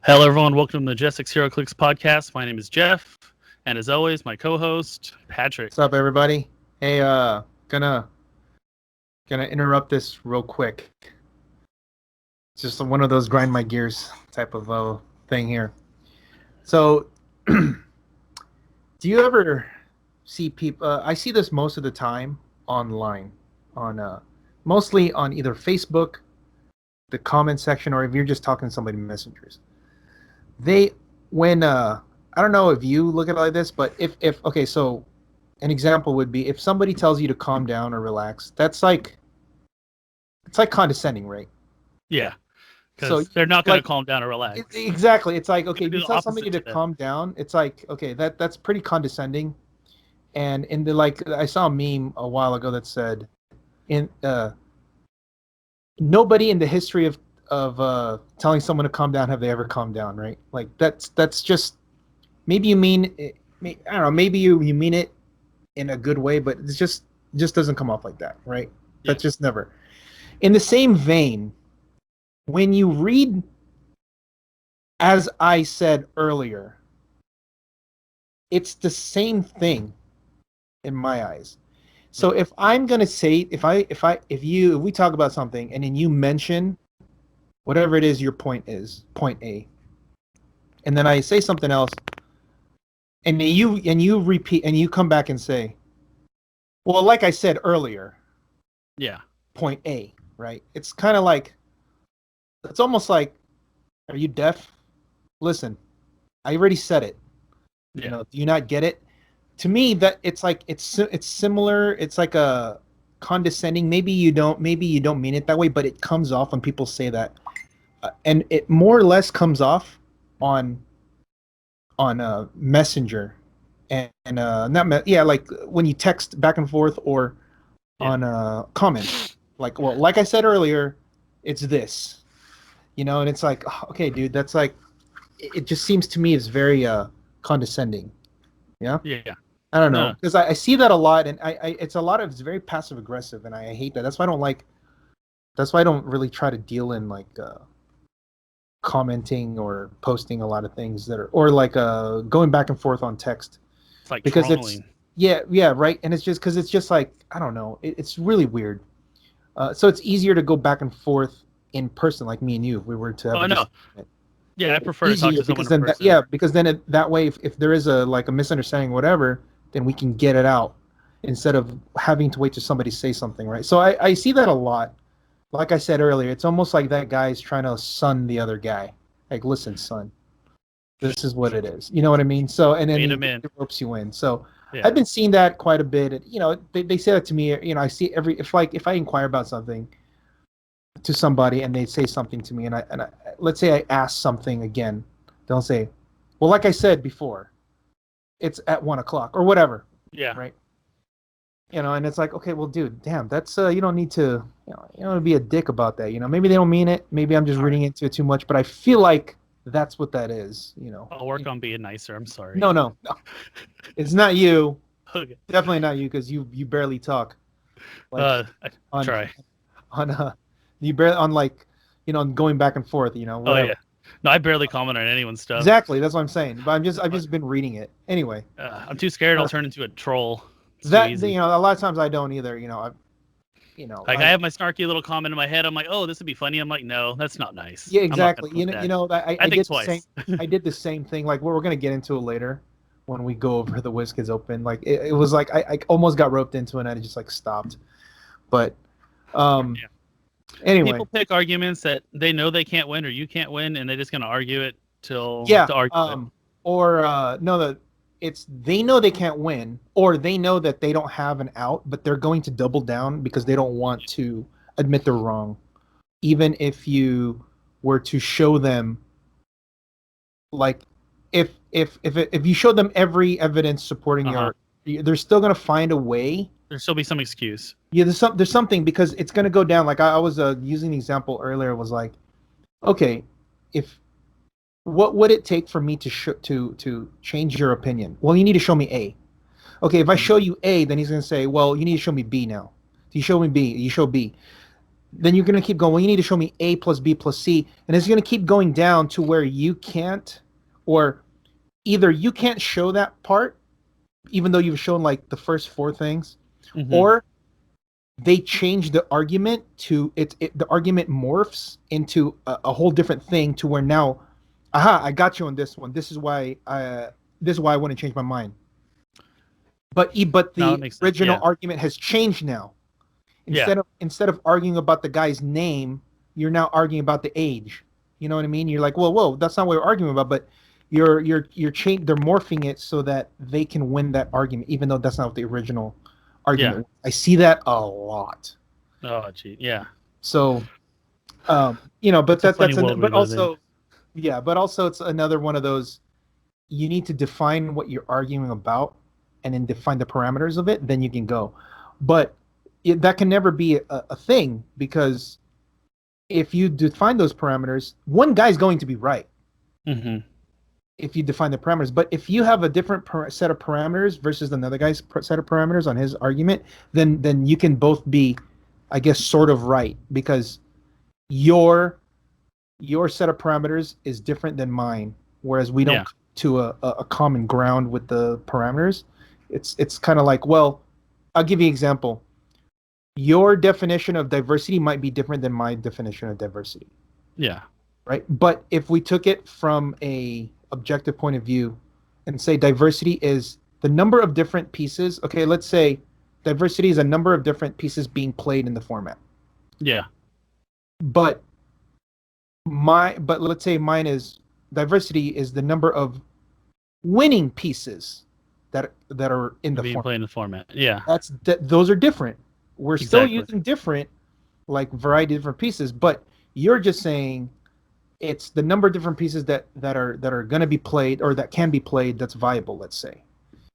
Hello, everyone. Welcome to the Majestix Heroclix Podcast. My name is Jeff, and as always, my co-host Patrick. What's up, everybody? Hey, gonna interrupt this real quick. It's just one of those grind my gears type of thing here. So, do you ever see people? I see this most of the time online, mostly on either Facebook, the comment section, or if you're just talking to somebody in messengers. I don't know if you look at it like this, but if okay, so an example would be if somebody tells you to calm down or relax, it's like condescending, right? Yeah, because they're not going to calm down or relax. Exactly. It's like, okay, if you tell somebody to calm down, it's like, okay, that's pretty condescending. And I saw a meme a while ago that said, nobody in the history of telling someone to calm down have they ever calmed down, right? Like that's just, maybe you mean it, I don't know, maybe you mean it in a good way, but it just doesn't come off like that, right? Yeah. That's just never. In the same vein, when you read, as I said earlier, it's the same thing in my eyes. So if I'm gonna say, if we talk about something and then you mention whatever it is your point is, point A, and then I say something else, and you repeat, and you come back and say, well, like I said earlier, yeah, point A, right? It's kind of like, it's almost like, are you deaf? Listen, I already said it. Yeah. You know, do you not get it? To me, that it's like it's similar. It's like a condescending. Maybe you don't mean it that way, but it comes off when people say that. And it more or less comes off on Messenger and like when you text back and forth or on comments. Like, well, like I said earlier, it's this, and it's like, okay, dude, that's like, it just seems to me it's very condescending. Yeah. Yeah. I don't know, because I see that a lot, and it's very passive aggressive, and I hate that. That's why I don't really try to deal in like commenting or posting a lot of things that are, or like going back and forth on text. It's like because trolling. Yeah, right. And it's just because it's just like, I don't know, it's really weird. So it's easier to go back and forth in person, like me and you. If we were to have. Oh, I know. Yeah, I prefer to talk to someone in person. Because then that way, if there is a misunderstanding, whatever, then we can get it out instead of having to wait till somebody say something, right? So I see that a lot. Like I said earlier, it's almost like that guy's trying to sun the other guy. Like, listen, son, this is what it is. You know what I mean? So, and then he ropes you in. So yeah. I've been seeing that quite a bit. They say that to me. I see if I inquire about something to somebody and they say something to me, and I let's say I ask something again, they'll say, well, like I said before, it's at 1:00 or whatever. Yeah. Right. And it's like, okay, well, dude, damn, that's you don't need to, you don't be a dick about that. Maybe they don't mean it. Maybe I'm just reading into it too much, but I feel like that's what that is. I'll work on being nicer. I'm sorry. No. It's not you. Okay. Definitely not you, because you barely talk. Like, I try. You barely on going back and forth. Whatever. Oh yeah. No, I barely comment on anyone's stuff. Exactly, that's what I'm saying. But I've just been reading it anyway. I'm too scared I'll turn into a troll. A lot of times I don't either. I have my snarky little comment in my head. I'm like, oh, this would be funny. I'm like, no, that's not nice. Yeah, exactly. I did twice. I did the same thing. Like, we're gonna get into it later when we go over the WKOs Open. Like, it was like I almost got roped into it, and I just like stopped. But anyway, people pick arguments that they know they can't win or you can't win, and they're just gonna argue it till to argue it. It's they know they can't win, or they know that they don't have an out, but they're going to double down because they don't want to admit they're wrong, even if you were to show them like if you show them every evidence supporting they're still gonna find a way. There'll still be some excuse. Yeah, there's something, because it's gonna go down. Like I was using the example earlier, was like, okay, what would it take for me to change your opinion? Well, you need to show me A. Okay, if I show you A, then he's gonna say, well, you need to show me B now. You show me B, you show B. Then you're gonna keep going. Well, you need to show me A plus B plus C, and it's gonna keep going down to where you can't, or either you can't show that part, even though you've shown like the first 4 things, or they change the argument to the argument morphs into a whole different thing, to where now, I got you on this one. This is why I want to change my mind. But the original argument has changed now. Instead of arguing about the guy's name, you're now arguing about the age. You know what I mean? You're like, whoa, that's not what we're arguing about. But they're morphing it so that they can win that argument, even though that's not what the original argument was. I see that a lot. Oh, gee, yeah. So, but also it's another one of those. You need to define what you're arguing about, and then define the parameters of it. Then you can go, but that can never be a thing, because if you define those parameters, one guy's going to be right. If you define the parameters. But if you have a different set of parameters versus another guy's set of parameters on his argument, then you can both be, I guess, sort of right, because your set of parameters is different than mine, whereas we don't come to a common ground with the parameters. It's kind of like, well, I'll give you an example. Your definition of diversity might be different than my definition of diversity. Yeah. Right? But if we took it from a objective point of view and say diversity is the number of different pieces. Okay, let's say diversity is a number of different pieces being played in the format. Yeah. But let's say mine is diversity is the number of winning pieces that are in the being format. played in the format. Yeah. Those are different. We're still using different, like, variety of different pieces, but you're just saying it's the number of different pieces that are going to be played, or that can be played, that's viable, let's say.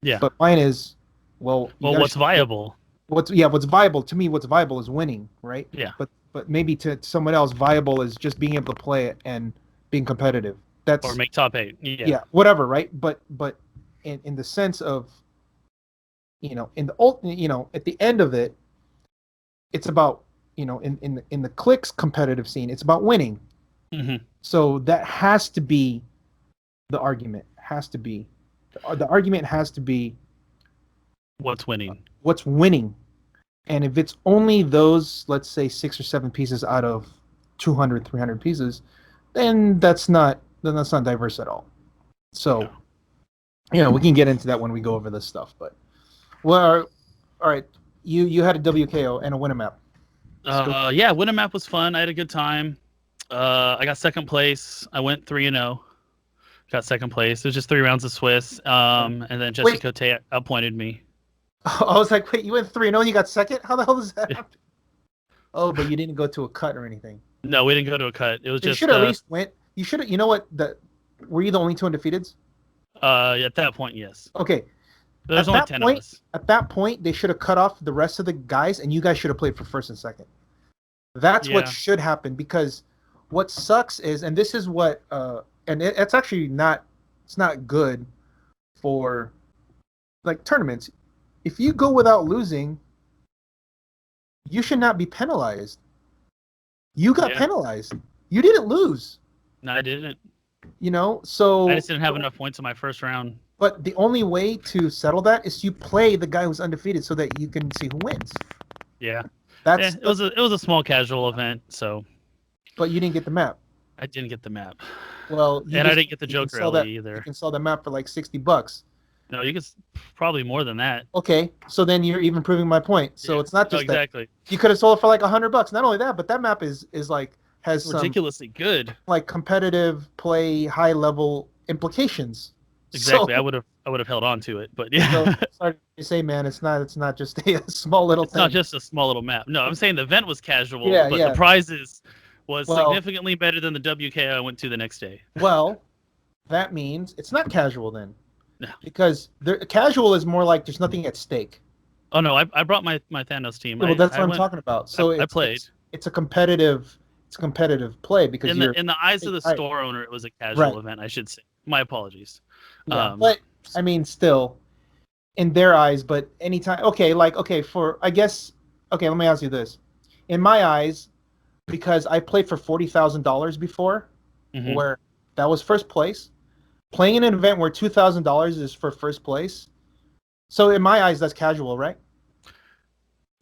Yeah. But mine is, what's viable? What's viable to me? What's viable is winning, right? Yeah. But maybe to someone else, viable is just being able to play it and being competitive. Or make top 8. Yeah. Yeah, whatever, right? But in the sense of, at the end of it, it's about, in the Clicks competitive scene, it's about winning. So that has to be the argument. The argument has to be what's winning. What's winning. And if it's only those, let's say, 6 or 7 pieces out of 200, 300 pieces, then that's not diverse at all. So, we can get into that when we go over this stuff. But, well, all right. You had a WKO and a Winamap. Winamap was fun. I had a good time. I got second place. I went 3-0. Got second place. It was just 3 rounds of Swiss. And then Jessica Cote appointed me. I was like, wait, you went 3-0 and you got second? How the hell does that happen? Oh, but you didn't go to a cut or anything. No, we didn't go to a cut. It was you just. You should at least went. You should. You know what? Were you the only 2 undefeateds? At that point, yes. Okay. There's only 10 of us. At that point, they should have cut off the rest of the guys, and you guys should have played for first and second. That's what should happen, because what sucks is, and this is what, it's actually not, it's not good for, like, tournaments. If you go without losing, you should not be penalized. You got penalized. You didn't lose. No, I didn't. So I just didn't have enough points in my first round. But the only way to settle that is you play the guy who's undefeated so that you can see who wins. Yeah. It was a small casual event, so. But you didn't get the map. I didn't get the map. Well, I didn't get the joke rally either. You can sell the map for like $60. No, you could probably more than that. Okay, so then you're even proving my point. So it's not just exactly. That. You could have sold it for like $100. Not only that, but that map is like has ridiculously good, like competitive play, high level implications. Exactly. So, I would have held on to it, but yeah. So, sorry to say, man, it's not just a small little thing. It's not just a small little map. No, I'm saying the event was casual, but the prizes was significantly better than the WKO I went to the next day. Well, that means it's not casual then. No. Because casual is more like there's nothing at stake. Oh no, I brought my Thanos team. Yeah, well, that's what I'm talking about. So I played. It's a competitive play because in the eyes of the store owner, it was a casual event. I should say. My apologies. Yeah, but I mean, still, in their eyes. But anytime, let me ask you this. In my eyes, because I played for $40,000 before, where that was first place. Playing in an event where $2,000 is for first place. So in my eyes, that's casual, right?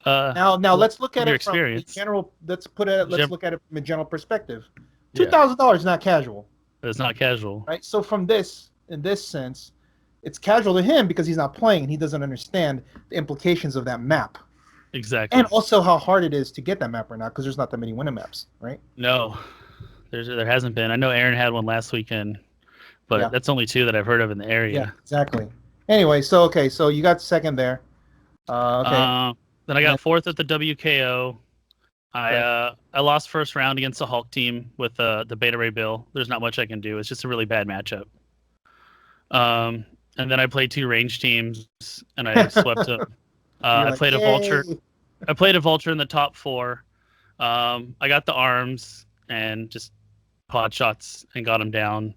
Now let's look at it from a general. Let's look at it from a general perspective. $2,000 is not casual. It's not casual, right? So in this sense, it's casual to him because he's not playing and he doesn't understand the implications of that map. Exactly. And also how hard it is to get that map or not, because there's not that many winning maps, right? No, there hasn't been. I know Aaron had one last weekend, but that's only 2 that I've heard of in the area. Yeah, exactly. Anyway, so you got second there. Okay. Then I got 4th at the WKO. I lost first round against the Hulk team with the Beta Ray Bill. There's not much I can do. It's just a really bad matchup. And then I played 2 range teams and I swept them. I played a Vulture. I played a Vulture in the top 4. I got the arms and just pod shots and got him down.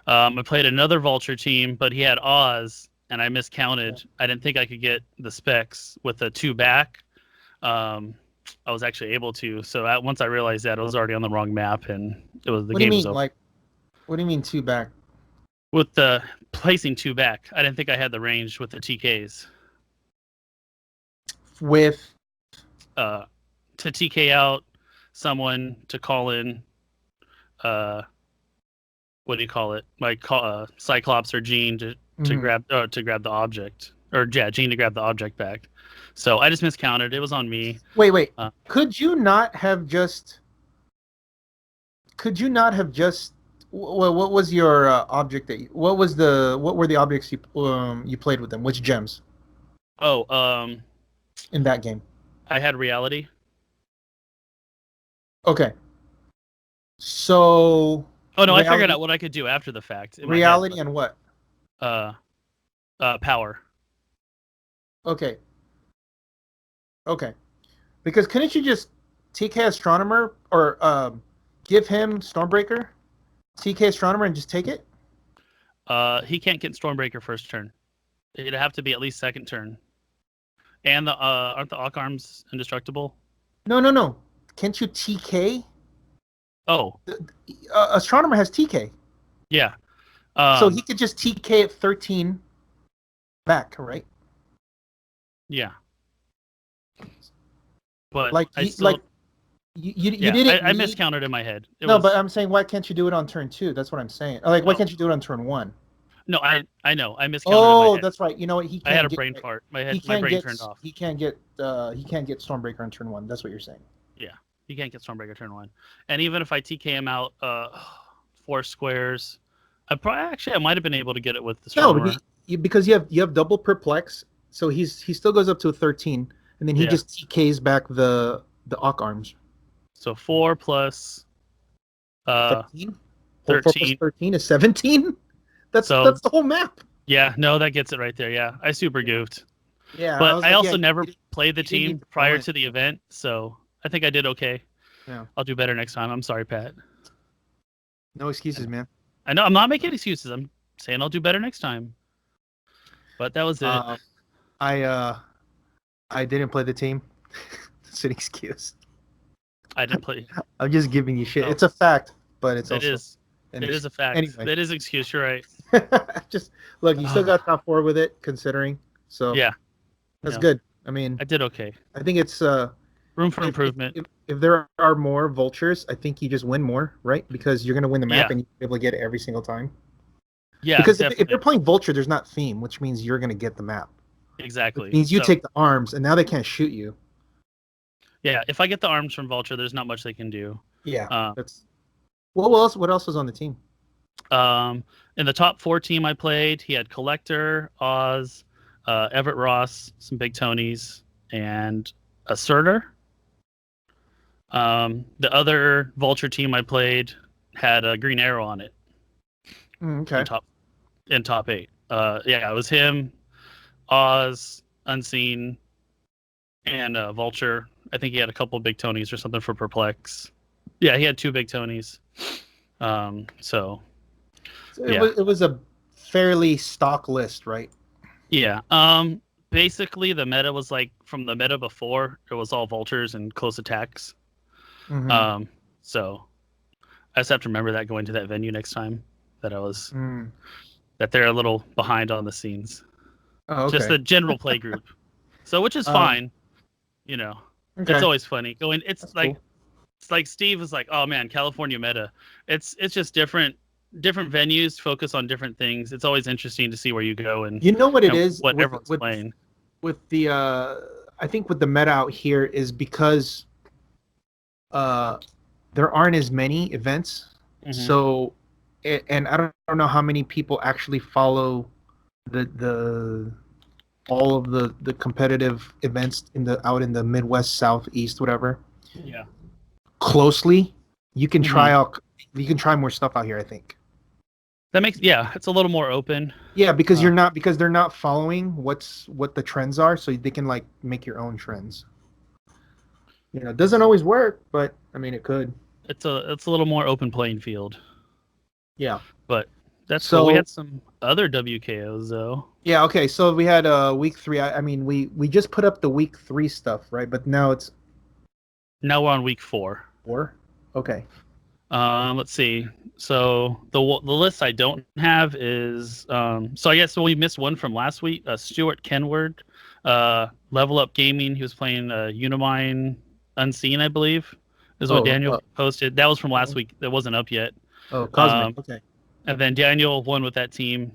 I played another Vulture team, but he had Oz and I miscounted. I didn't think I could get the specs with a 2 back. I was actually able to. So once I realized that, I was already on the wrong map, and the game was over. What do you mean 2 back? With the placing 2 back, I didn't think I had the range with the TKs. With to TK out someone to call in. What do you call it? Like Cyclops or Jean to grab the object, or Jean to grab the object back. So I just miscounted. It was on me. Wait. Could you not have just? What was your object what were the objects you played with them? Which gems? In that game, I had reality. Okay. So. Oh no! I figured out what I could do after the fact. Reality and what? Power. Okay. Because couldn't you just TK Astronomer or give him Stormbreaker, TK Astronomer, and just take it? He can't get Stormbreaker first turn. It'd have to be at least second turn. And aren't the Arc Arms indestructible? No. Can't you TK? Oh. Astronomer has TK. Yeah. So he could just TK at 13 back, right? Yeah. But you didn't. I miscounted in my head. But I'm saying, why can't you do it on turn 2? That's what I'm saying. Why can't you do it on turn 1? No, I know. I miscounted. Oh, that's right. You know what? I had a brain fart. My brain turned off. He can't get Stormbreaker on turn 1. That's what you're saying. Yeah, he can't get Stormbreaker turn 1. And even if I TK him out 4 squares, I might have been able to get it with the Stormer. No, because you have double perplex, so he still goes up to a 13, and then he just TKs back the Arc Arms. So 4 plus 13? 13. 4 plus 13 is 17? That's the whole map. Yeah, no, that gets it right there. Yeah, I super goofed. Yeah, but I also never played the team prior to the event, so I think I did okay. Yeah, I'll do better next time. I'm sorry, Pat. No excuses, man. I know I'm not making excuses. I'm saying I'll do better next time. But that was it. I didn't play the team. It's an excuse. I didn't play. I'm just giving you shit. No. It's a fact, but it is a fact. Anyway. It is an excuse. You're right. Just look. You still got top 4 with it, considering. So yeah, that's good. I mean, I did okay. I think it's room for improvement. If there are more vultures, I think you just win more, right? Because you're going to win the map and you're able to get it every single time. Yeah, because if they're playing vulture, there's not theme, which means you're going to get the map. Exactly. It means you take the arms, and now they can't shoot you. Yeah, if I get the arms from Vulture, there's not much they can do. Yeah. What else was on the team? In the top 4 team I played, he had Collector, Oz, Everett Ross, some Big Tonys, and a Surtur. The other Vulture team I played had a Green Arrow on it. Okay. in top 8. Yeah, it was him, Oz, Unseen, and Vulture. I think he had a couple of big Tonys or something for Perplex. Yeah, he had 2 big Tonys. So it was a fairly stock list, right? Yeah. Basically, the meta was like from the meta before. It was all vultures and close attacks. Mm-hmm. So I just have to remember that going to that venue next time. That they're a little behind on the scenes. Oh, okay. Just the general play group. So which is fine. You know, Okay. it's always funny going. That's cool. It's like Steve is like, oh man, California meta. It's just different venues focus on different things. It's always interesting to see where you go and you know what it is. What everyone's playing. With the I think with the meta out here is because there aren't as many events. Mm-hmm. So and I don't know how many people actually follow the all of the competitive events out in the Midwest, Southeast, whatever. Yeah. Closely, you can try more stuff out here, I think. That makes it's a little more open. Yeah, because they're not following what the trends are, so they can like make your own trends. You know, it doesn't always work, but I mean it could. It's a little more open playing field. Yeah. But that's so cool. We had some other WKOs though. Yeah, okay. So we had week 3. I mean we just put up the week 3 stuff, right? But now we're on week 4. 4? Okay. Let's see. So the list I don't have is so I guess we missed one from last week. Stuart Kenward, Level Up Gaming. He was playing Unimine Unseen, I believe, is what Daniel posted. That was from last week. That wasn't up yet. Oh, Cosmic. Okay. And then Daniel won with that team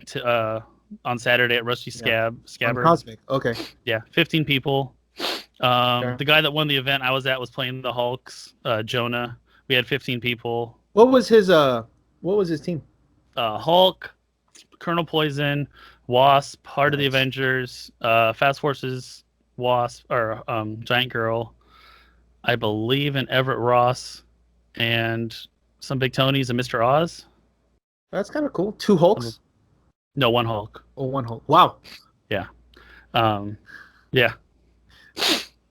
on Saturday at Rusty Scabbard. Cosmic. Okay. Yeah, 15 people. The guy that won the event I was at was playing the Hulks, Jonah. We had 15 people. What was his team? Hulk, Colonel Poison, Wasp, Heart of the Avengers, Fast Forces, Wasp, or Giant Girl, I believe in Everett Ross, and some big Tonys and Mr. Oz. That's kind of cool. 2 Hulks? No, 1 Hulk. Oh, 1 Hulk. Wow. Yeah. Yeah.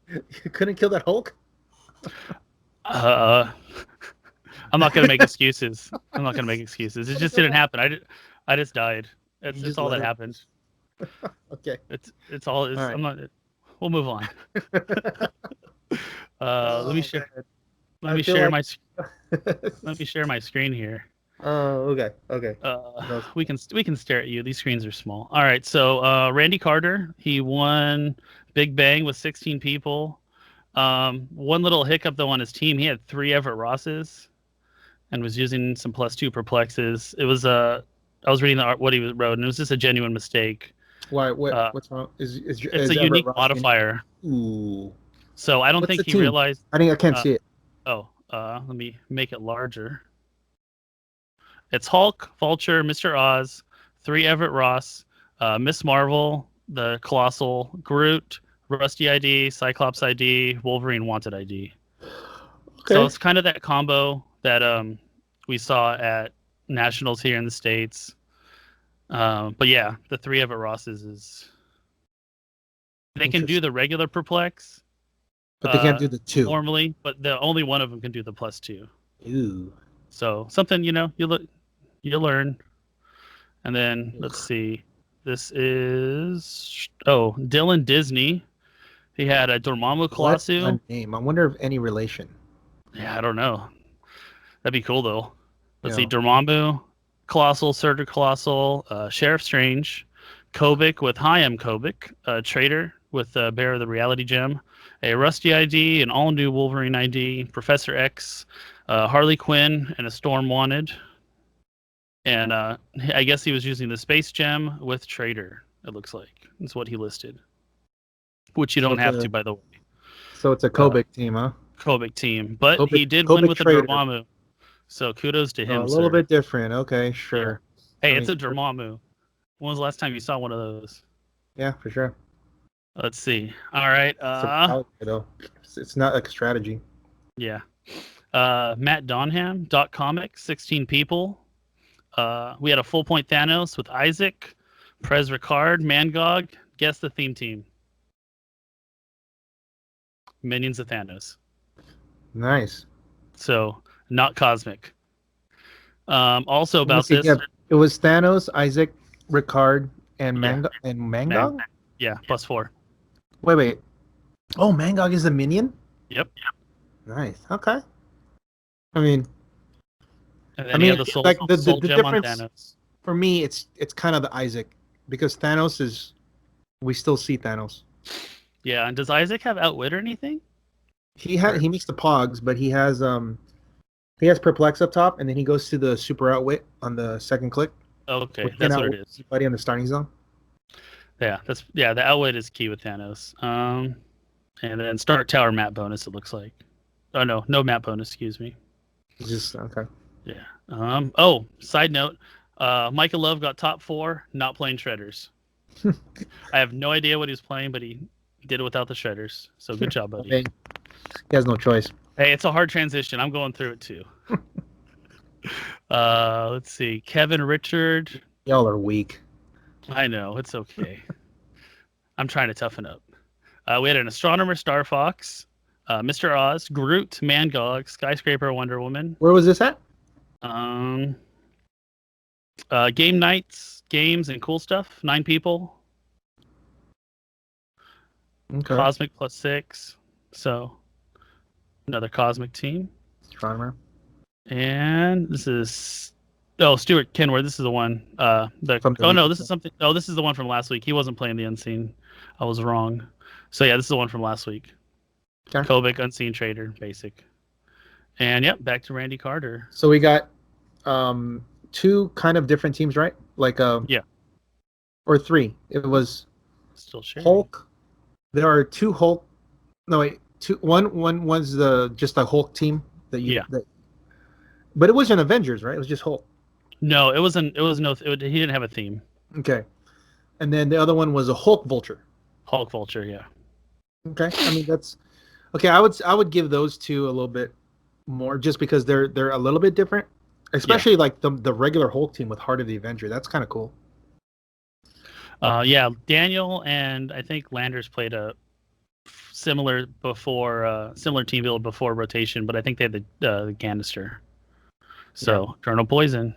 You couldn't kill that Hulk? I'm not gonna make excuses. It just didn't happen. I just died. It's all that happened. Okay. It's all. Right. I'm not. We'll move on. Let me share. Let me share my screen here. Oh, okay. We can stare at you. These screens are small. All right. So Randy Carter, he won Big Bang with 16 people. One little hiccup though on his team, he had 3 Everett Rosses, and was using some +2 perplexes. It was I was reading what he wrote, and it was just a genuine mistake. Why? What's wrong? It's a unique modifier. Ooh. So I don't think he realized. I can't see it. Oh, let me make it larger. It's Hulk, Vulture, Mr. Oz, 3 Everett Ross, Miss Marvel, the Colossal, Groot, Rusty ID, Cyclops ID, Wolverine Wanted ID. Okay. So it's kind of that combo that we saw at Nationals here in the States. But yeah, the 3 Everett Rosses is... They can do the regular perplex. But they can't do the 2. Normally, but the only one of them can do the +2. Ooh. So something, you'll learn. And then, let's see. This is... Oh, Dylan Disney. He had a Dormammu Colossus. What a name. I wonder if any relation. Yeah, I don't know. That'd be cool, though. Let's see. Dormammu, Colossal, Surtur Colossal, Sheriff Strange, Kobik with Hayam Kobik, Traitor with Bear of the Reality Gem, a Rusty ID, an all-new Wolverine ID, Professor X, Harley Quinn, and a Storm Wanted. And I guess he was using the Space Gem with Traitor, it looks like. That's what he listed. Which you don't have to, by the way. So it's a Kobik team, huh? Kobik team. But he did win with the Dormammu. So kudos to him, a little bit different. Okay, sure. Yeah. Hey, it's a Dormammu. When was the last time you saw one of those? Yeah, for sure. Let's see. All right. It's not like a strategy. Yeah. Matt Donham, Comics, 16 people. We had a full point Thanos with Isaac, Prez Ricard, Mangog. Guess the theme team. Minions of Thanos. Nice. So not cosmic. Also Let me about see, this. yeah, it was Thanos, Isaac, Ricard, and Yeah. Mangog. Yeah, +4. Wait. Oh, Mangog is a minion. Yep. Nice. Okay. I mean, And then you have the soul, like the soul gem on difference Thanos. for me, it's kind of the Isaac, because Thanos is, we still see Thanos. Yeah, and does Isaac have Outwit or anything? He makes the Pogs, but he has Perplex up top, and then he goes to the Super Outwit on the second click. Okay, that's what it is. Buddy on the starting zone. Yeah, the Outwit is key with Thanos. And then start tower map bonus. It looks like. Oh no map bonus. Excuse me. Just okay. Yeah. Oh, side note. Micah Love got top 4, not playing shredders. I have no idea what he was playing, but he did it without the shredders. So good job, buddy. Okay. He has no choice. Hey, it's a hard transition. I'm going through it too. Let's see. Kevin Richard. Y'all are weak. I know. It's okay. I'm trying to toughen up. We had an Astronomer, Star Fox, Mr. Oz, Groot, Mangog, Skyscraper, Wonder Woman. Where was this at? Game nights, games, and cool stuff. 9 people. Okay. Cosmic +6. So another Cosmic team. Astronomer. And this is Stuart Kenward. This is the one. This is something. Oh, this is the one from last week. He wasn't playing the Unseen. I was wrong. So yeah, this is the one from last week. Okay. Kobik, Unseen Trader, basic. And yep, back to Randy Carter. So we got 2 kind of different teams, right? Like yeah, or 3. It was still sharing. Hulk. There are 2 Hulk. No wait, 2. One was just a Hulk team that you. Yeah. But it wasn't Avengers, right? It was just Hulk. No, it wasn't. It was no. He didn't have a theme. Okay. And then the other one was a Hulk Vulture. Hulk Vulture, yeah. Okay. I mean that's okay. I would give those 2 a little bit more, just because they're a little bit different. Especially like the regular Hulk team with Heart of the Avenger. That's kind of cool. Yeah, Daniel and I think Landers played a similar team build before rotation, but I think they had the Ganister. So yeah. Colonel Poison.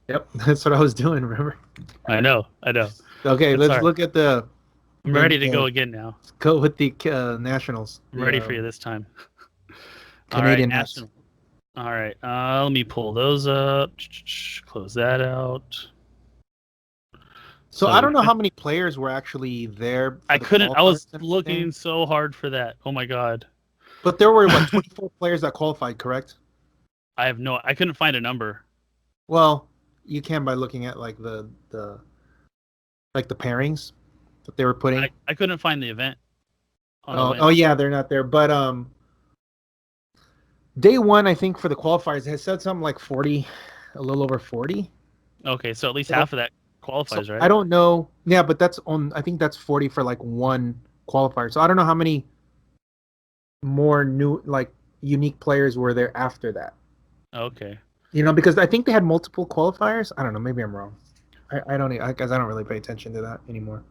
Yep, that's what I was doing. Remember? I know. Okay, let's look at the. I'm ready to go again now. Go with the Nationals. I'm ready for you this time. Canadian National. All right, let me pull those up. Close that out. So I don't know how many players were actually there. I couldn't. I was looking so hard for that. Oh my god! But there were 24 players that qualified, correct? I couldn't find a number. Well, you can by looking at like the pairings that they were putting. I couldn't find the event. Yeah, they're not there. But day 1, I think for the qualifiers, it has said something like 40, a little over 40. Okay, so at least half of that qualifies, right? I don't know. Yeah, but I think that's 40 for like 1 qualifier. So I don't know how many more new, like, unique players were there after that. Okay. Because I think they had multiple qualifiers. I don't know. Maybe I'm wrong. I don't, because I don't really pay attention to that anymore.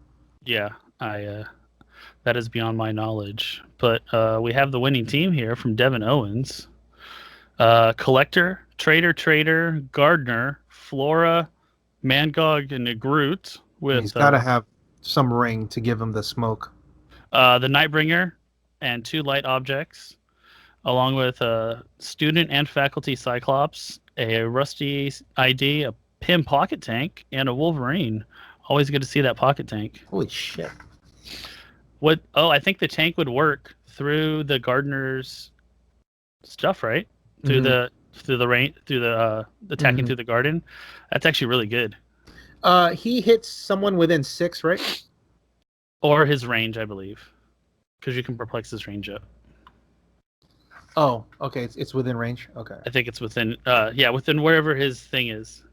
Yeah, that is beyond my knowledge. But we have the winning team here from Devin Owens. Collector, Trader, Gardner, Flora, Mangog, and Groot. He's got to have some ring to give him the smoke. The Nightbringer and 2 light objects, along with a student and faculty Cyclops, a Rusty ID, a Pym Pocket Tank, and a Wolverine. Always good to see that Pocket Tank. Holy shit. I think the tank would work through the Gardener's stuff, right? Through the rain, through the attacking through the garden. That's actually really good. He hits someone within 6, right? Or his range, I believe, because you can perplex his range up. Oh, okay. It's within range. Okay. I think it's within. Within wherever his thing is.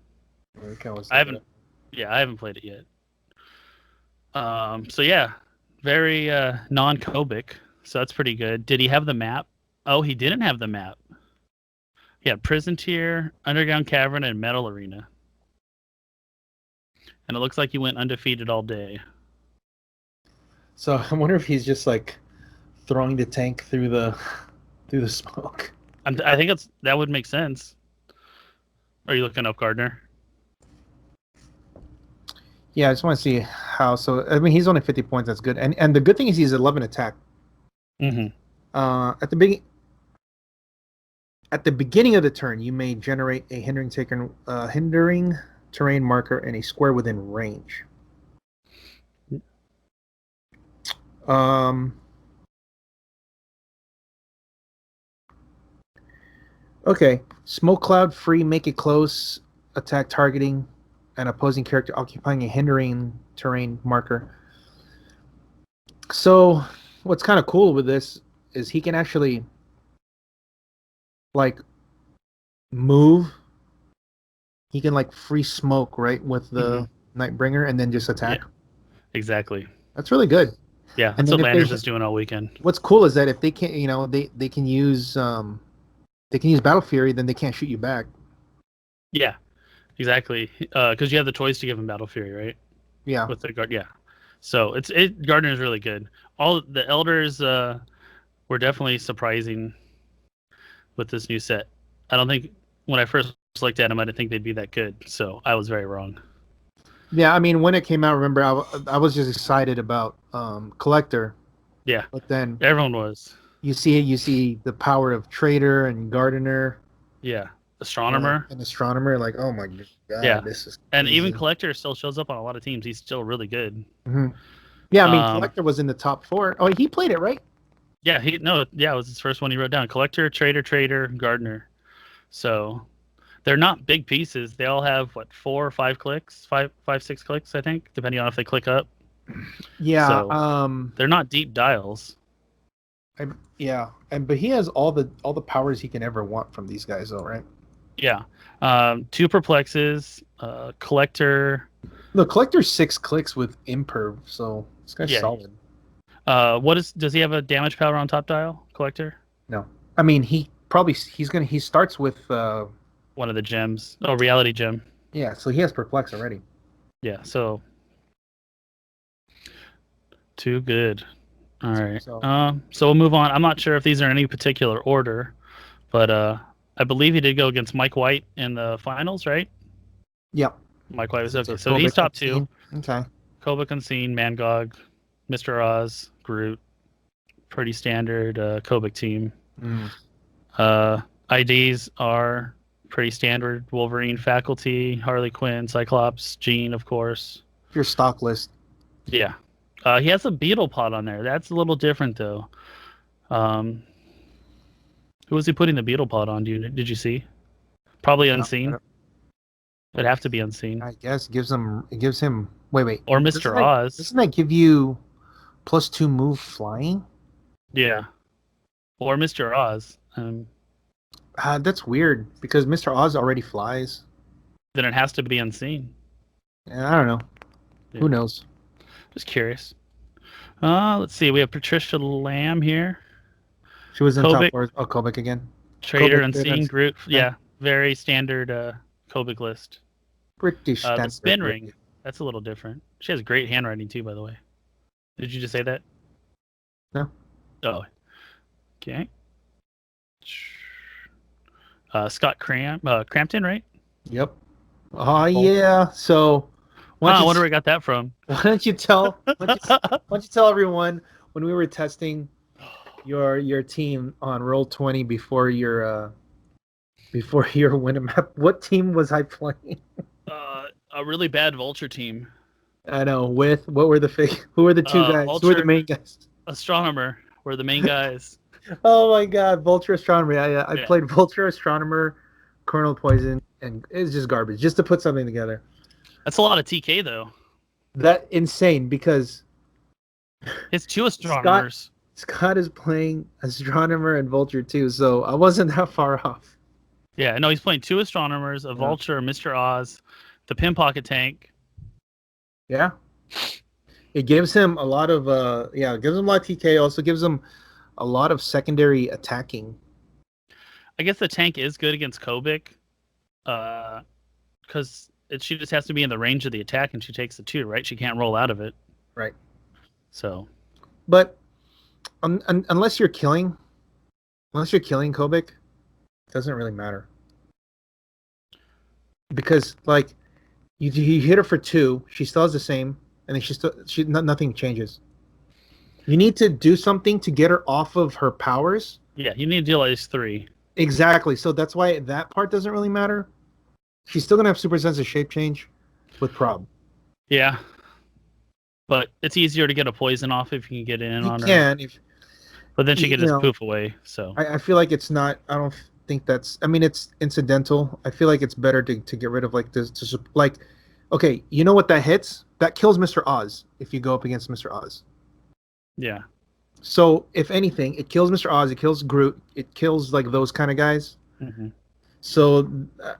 I haven't played it yet. So yeah, very non-Kobik. So that's pretty good. Did he have the map? Oh, he didn't have the map. He had Prison Tier, Underground Cavern, and Metal Arena. and it looks like he went undefeated all day. So I wonder if he's just like throwing the tank through the smoke. I think that would make sense. Are you looking up Gardner? Yeah, I just want to see how. So I mean, he's only 50 points. That's good. And the good thing is he's 11 attack. Mm-hmm. At the beginning of the turn, you may generate a hindering terrain marker in a square within range. Okay. Smoke cloud free, make it close, attack targeting an opposing character occupying a hindering terrain marker. So what's kind of cool with this is he can actually like move. He can like free smoke right with the Nightbringer and then just attack. Yeah, exactly. That's really good. Yeah, that's what Landers is doing all weekend. What's cool is that if they can't, they can use Battle Fury, then they can't shoot you back. Yeah, exactly. Because you have the toys to give him Battle Fury, right? Yeah. With the guard, yeah. So Gardner is really good. All the elders were definitely surprising with this new set. I don't think when I first looked at them, I didn't think they'd be that good. So I was very wrong. Yeah, I mean, when it came out, remember, I was just excited about Collector. Yeah, but then everyone was. You see the power of Trader and Gardener. Yeah, Astronomer. And Astronomer, like, oh my god, yeah. This is crazy. And even Collector still shows up on a lot of teams. He's still really good. Mm-hmm. Yeah, I mean, Collector was in the top 4. Oh, he played it, right? Yeah, it was his first one he wrote down. Collector, Trader, Gardener. So they're not big pieces. They all have 4 or 5 clicks, 6 clicks, I think, depending on if they click up. Yeah. So, they're not deep dials. But he has all the powers he can ever want from these guys, though, right? Yeah. 2 perplexes, Collector. Look, Collector's 6 clicks with Imperv, so this guy's solid. Does he have a damage power on top dial, Collector? No. I mean, he starts with one of the gems. Oh, Reality Gem. Yeah, so he has Perplex already. Yeah, so too good. All right. So we'll move on. I'm not sure if these are in any particular order, but I believe he did go against Mike White in the finals, right? Yep. Mike White was okay. So he's top 2. Okay. Kobik Unseen, Mangog, Mr. Oz, Groot. Pretty standard Kobik team. IDs are pretty standard. Wolverine, Faculty, Harley Quinn, Cyclops, Jean, of course. Your stock list. Yeah. He has a beetle pod on there. That's a little different, though. Who was he putting the beetle pod on? Did you see? Probably Unseen. It'd have to be Unseen. I guess it gives him. Wait. Or Mr. Oz. Doesn't that give you +2 move flying? Yeah. Or Mr. Oz. That's weird because Mr. Oz already flies. Then it has to be Unseen. Yeah, I don't know. Yeah. Who knows? Just curious. Let's see. We have Patricia Lamb here. She was in top 4. Oh, Kobik again. Trader, Unseen, Groot. Yeah, very standard Kobik list. British standard. The spin ring. That's a little different. She has great handwriting too, by the way. Did you just say that? No. Oh. Okay. Scott Crampton, right? Yep. Oh yeah. So. I wonder where I got that from. Why don't you tell everyone when we were testing your team on Roll20 before your win map? What team was I playing? A really bad Vulture team. I know. Who were the 2 guys? Vulture, who were the main guys? Astronomer were the main guys. Oh my God, Vulture Astronomer. I played Vulture Astronomer, Colonel Poison, and it's just garbage. Just to put something together. That's a lot of TK though. That insane because it's 2 astronomers. Scott is playing Astronomer and Vulture too, so I wasn't that far off. Yeah, no, he's playing 2 astronomers, a Vulture, Mr. Oz, the Pin Pocket Tank. Yeah. It gives him a lot of it gives him a lot of TK, also gives him a lot of secondary attacking. I guess the tank is good against Kobik. Because she just has to be in the range of the attack, and she takes the 2, right? She can't roll out of it. Right. So. But unless you're killing Kobik, it doesn't really matter. Because like you hit her for 2, she still has the same, and then nothing changes. You need to do something to get her off of her powers. Yeah, you need to deal at least 3. Exactly. So that's why that part doesn't really matter. She's still gonna have super sense of shape change with prob. Yeah. But it's easier to get a poison off if you can get in on her. You can, but then she can just poof away. So I feel like it's not. I don't think that's. I mean, it's incidental. I feel like it's better to get rid of like this. Like, okay, you know what that hits? That kills Mr. Oz if you go up against Mr. Oz. Yeah. So if anything, it kills Mr. Oz. It kills Groot. It kills like those kind of guys. Mm-hmm. So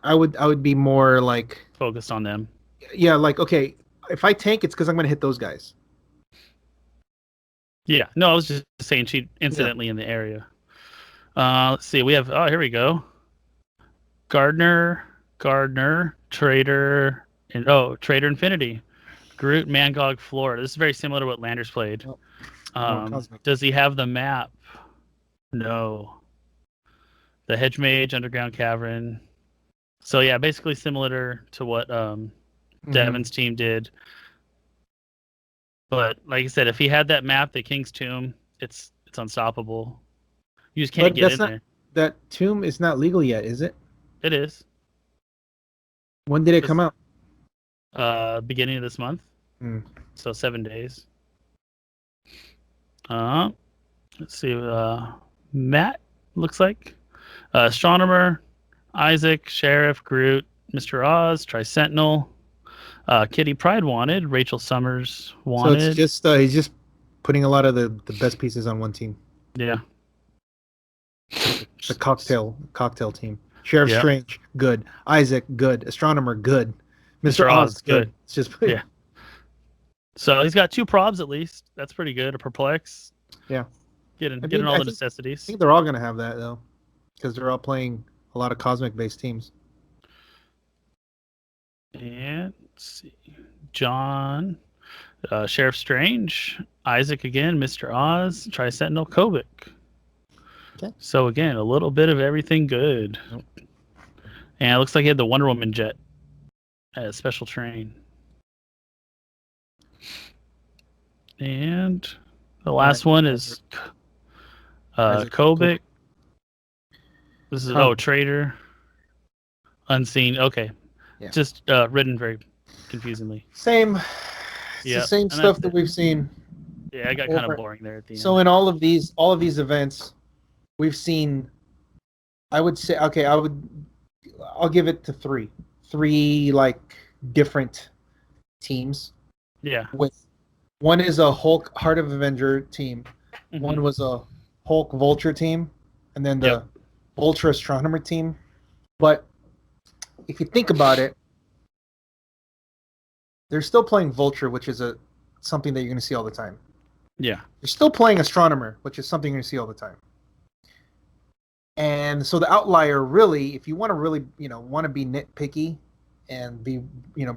I would be more like focused on them. Yeah, like okay, if I tank, it's because I'm gonna hit those guys. Yeah, no, I was just saying she incidentally in the area. Let's see, we have here we go. Gardner, Trader, and Trader Infinity, Groot, Mangog, Flora. This is very similar to what Landers played. Does he have the map? No. The Hedge Mage, Underground Cavern. So yeah, basically similar to what Devin's team did. But like I said, if he had that map, the King's Tomb, it's unstoppable. You just can't get in there. That tomb is not legal yet, is it? It is. When did it come out? Beginning of this month. So 7 days. Let's see. Matt looks like Astronomer, Isaac, Sheriff, Groot, Mr. Oz, Tri-Sentinel, Kitty Pryde wanted, Rachel Summers wanted. So it's just he's just putting a lot of the best pieces on one team. Yeah. The cocktail team. Sheriff Strange, good. Isaac, good. Astronomer, good. Mr. Oz, good. It's just yeah. So he's got 2 probs at least. That's pretty good. A perplex. Yeah. Getting all the necessities. I think they're all going to have that though, because they're all playing a lot of cosmic-based teams. And let's see, John, Sheriff Strange, Isaac again, Mr. Oz, Tri-Sentinel, Kobik. Okay. So again, a little bit of everything good. Nope. And it looks like he had the Wonder Woman jet as special train. And the last one is Kobik. This is Trader. Unseen. Okay. Yeah. Just written very confusingly. Same. It's the same stuff that we've seen. Yeah, I got kind of boring there at the end. So in all of these events, we've seen. I would say I'll give it to 3. 3 like different teams. Yeah. With one is a Hulk Heart of Avenger team. Mm-hmm. One was a Hulk Vulture team, and then the Vulture Astronomer team. But if you think about it, they're still playing Vulture, which is something that you're going to see all the time. Yeah. They're still playing Astronomer, which is something you're going to see all the time. And so the outlier really, if you want to really, want to be nitpicky and be,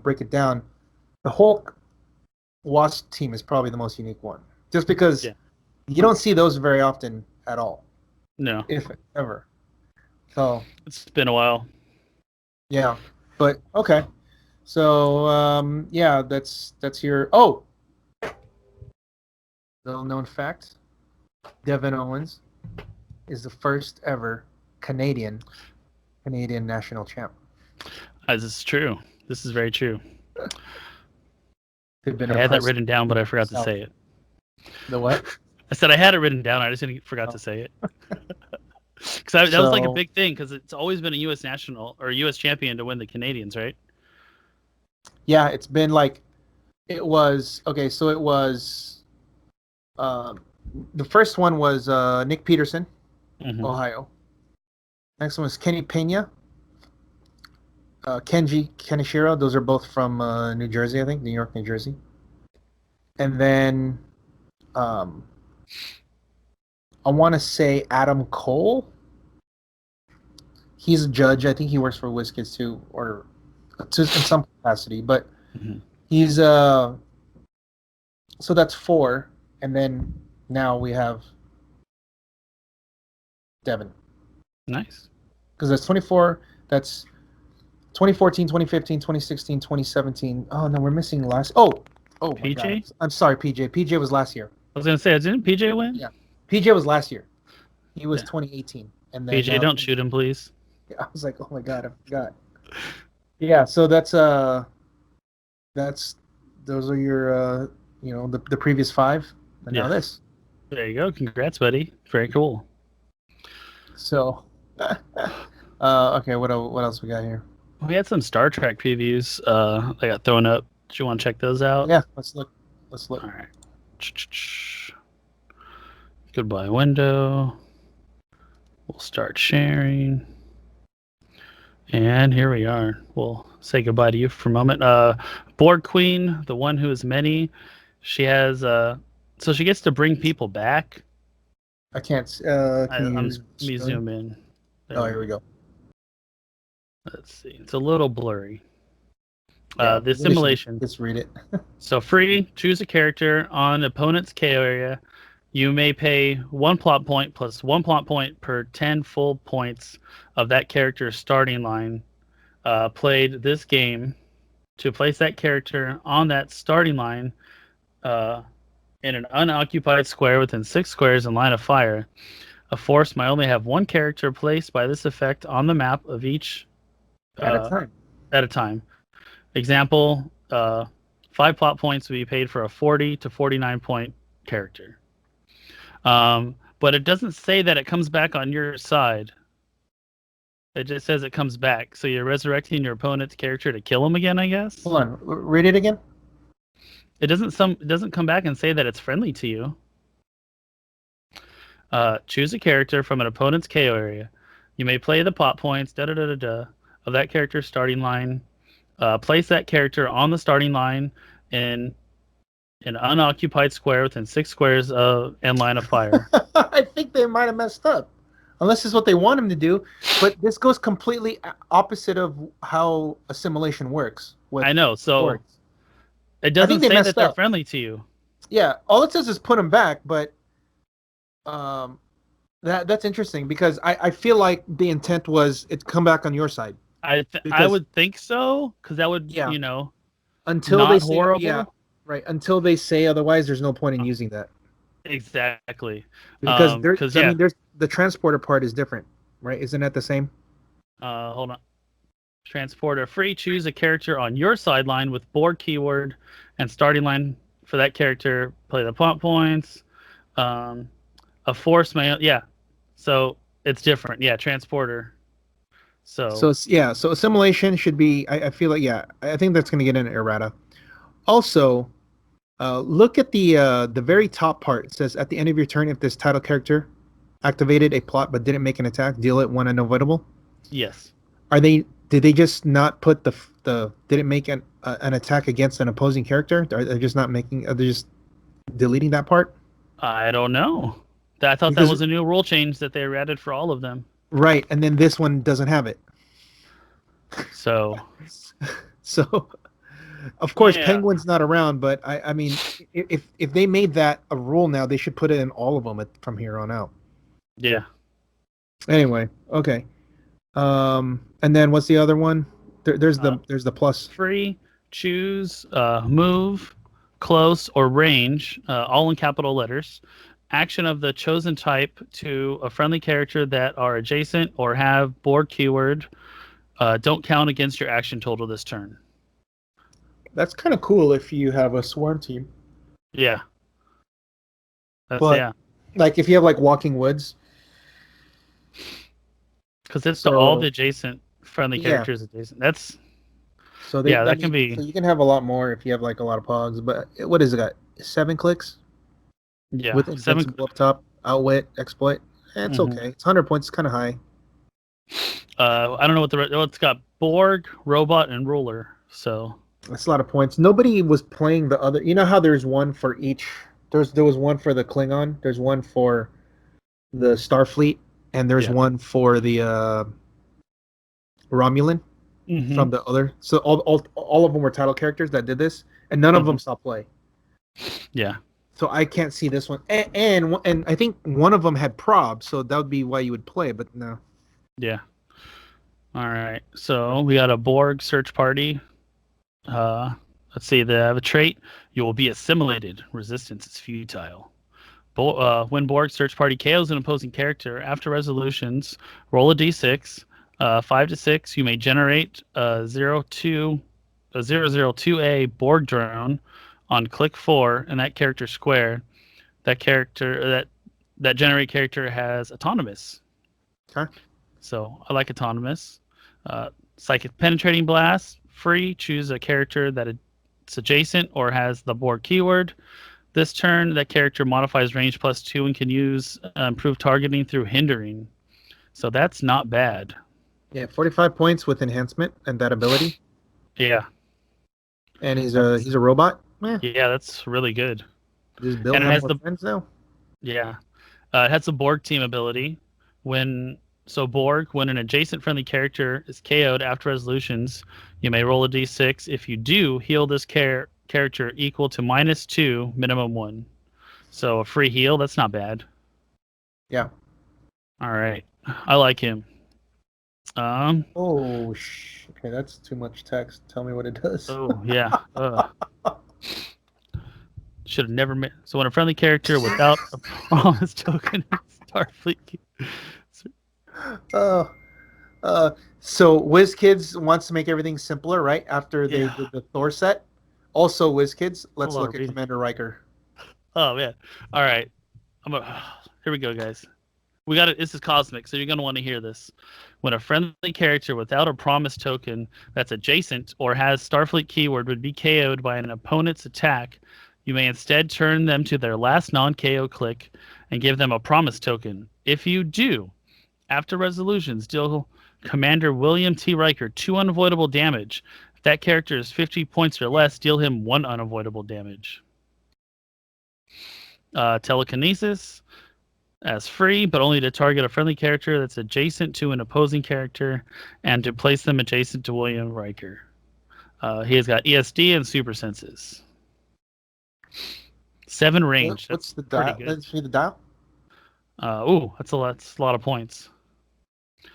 break it down, the Hulk Wasp team is probably the most unique one. Just because you don't see those very often at all. No. If ever. So it's been a while. Yeah. But okay. So that's your little known fact. Devin Owens is the first ever Canadian national champ. This is true. This is very true. I had that written down, but I forgot to say it. The what? I said I had it written down. I just forgot to say it. Because that was like a big thing, because it's always been a U.S. national or U.S. champion to win the Canadians, right? Yeah, it's been like it was. Okay, so it was. The first one was Nick Peterson, Ohio. Next one was Kenny Pena, Kenji Kenishiro. Those are both from New Jersey, I think, New York, New Jersey. And then I want to say Adam Cole. He's a judge. I think he works for WizKids too, or in some capacity, but Mhm. he's so that's 4, and then now we have Devin. Nice. Because that's 24, that's 2014, 2015, 2016, 2017. Oh no, we're missing last. Oh my God. PJ? I'm sorry, PJ. PJ was last year. I was gonna say, didn't PJ win? Yeah, PJ was last year. He was Yeah. 2018, and then PJ, don't shoot him, please. I was like, oh my God, I forgot. Yeah, so that's those are your the previous 5, and now Yeah. this. There you go. Congrats, buddy. Very cool. So, okay, what else we got here? We had some Star Trek previews. They got thrown up. Do you want to check those out? Yeah, let's look. All right. Goodbye window. We'll start sharing. And here we are. We'll say goodbye to you for a moment. Borg Queen, the one who is many. She has so she gets to bring people back. I can't. Let me zoom in. Oh, here we go. Let's see. It's a little blurry. Yeah, the simulation. Let's read it. So free, choose a character on opponent's K area. You may pay 1 plot point plus 1 plot point per 10 full points of that character's starting line played this game to place that character on that starting line in an unoccupied square within 6 squares in line of fire. A force might only have 1 character placed by this effect on the map of each At a time. Example, 5 plot points will be paid for a 40 to 49 point character. But it doesn't say that it comes back on your side. It just says it comes back. So you're resurrecting your opponent's character to kill him again, I guess? Hold on. Read it again. It doesn't come back and say that it's friendly to you. Choose a character from an opponent's KO area. You may play the plot points of that character's starting line. Place that character on the starting line in an unoccupied square within 6 squares and line of fire. I think they might have messed up. Unless it's what they want him to do. But this goes completely opposite of how assimilation works. I know. So Borgs. It doesn't say that they're friendly to you. Yeah. All it says is put them back. But that's interesting because I feel like the intent was it come back on your side. I would think so because that would, until not they say, horrible. Yeah, right. Until they say otherwise, there's no point in using that. Exactly. Because there's the transporter part is different, right? Isn't that the same? Hold on. Transporter free. Choose a character on your sideline with Borg keyword and starting line for that character. Play the plot points. A force may So it's different. Yeah, transporter. So assimilation should be. I feel like I think that's going to get an errata. Also, look at the very top part. It says at the end of your turn, if this title character activated a plot but didn't make an attack, deal it 1 unavoidable. Yes. Did they just not put didn't make an attack against an opposing character? Are they just not making? Are they just deleting that part? I don't know. I thought that was a new rule change that they added for all of them. Right, and then this one doesn't have it. So, of course, Penguin's not around, but I mean, if they made that a rule now, they should put it in all of them from here on out. Yeah. Anyway, okay. And then what's the other one? There's the plus. Free, choose, move, close, or range, all in capital letters. Action of the chosen type to a friendly character that are adjacent or have Borg keyword. Don't count against your action total this turn. That's kind of cool if you have a swarm team. Yeah. Like if you have like Walking Woods. Because it's all the adjacent friendly characters adjacent. That's that can be. So you can have a lot more if you have like a lot of pogs. But what is it got? 7 clicks. Yeah. With invincible up top, outwit, exploit. It's okay. It's 100 points. It's kind of high. I don't know what it's got. Borg, robot, and ruler. So that's a lot of points. Nobody was playing the other. You know how there's one for each. There was one for the Klingon. There's one for the Starfleet, and there's one for the Romulan. from the other. So all of them were title characters that did this, and none of them saw play. Yeah. So I can't see this one. And I think one of them had prob, so that would be why you would play, but no. Yeah. All right. So we got a Borg search party. Let's see. They have a trait. You will be assimilated. Resistance is futile. When Borg search party KOs an opposing character, after resolutions, roll a d6. 5 to 6, you may generate a 002A Borg drone on click 4 and that character square. That generate character has autonomous. Okay. So I like autonomous. Psychic penetrating blast, free. Choose a character that it's adjacent or has the Borg keyword. This turn, that character modifies range +2 and can use improved targeting through hindering. So that's not bad. Yeah, 45 points with enhancement and that ability. Yeah. And he's a robot. Yeah, that's really good. Just build and it has the friends now. Yeah. It has the Borg team ability. Borg, when an adjacent friendly character is KO'd after resolutions, you may roll a d6. If you do, heal this character equal to -2, minimum 1. So a free heal, that's not bad. Yeah. All right. I like him. Okay, that's too much text. Tell me what it does. Oh, yeah. Should have never made. So when a friendly character without a promise token Starfleet. So WizKids wants to make everything simpler, right? After they did the Thor set. Also, WizKids, let's look at Commander Riker. Oh man! All right, here we go, guys. We got it. This is cosmic, so you're gonna want to hear this. When a friendly character without a promise token that's adjacent or has Starfleet keyword would be KO'd by an opponent's attack, you may instead turn them to their last non-KO click and give them a promise token. If you do, after resolutions, deal Commander William T. Riker 2 unavoidable damage. If that character is 50 points or less, deal him 1 unavoidable damage. Telekinesis as free, but only to target a friendly character that's adjacent to an opposing character and to place them adjacent to William Riker. He has got ESD and super senses. 7 range. What's the dial? Let's see the dial. That's a lot of points.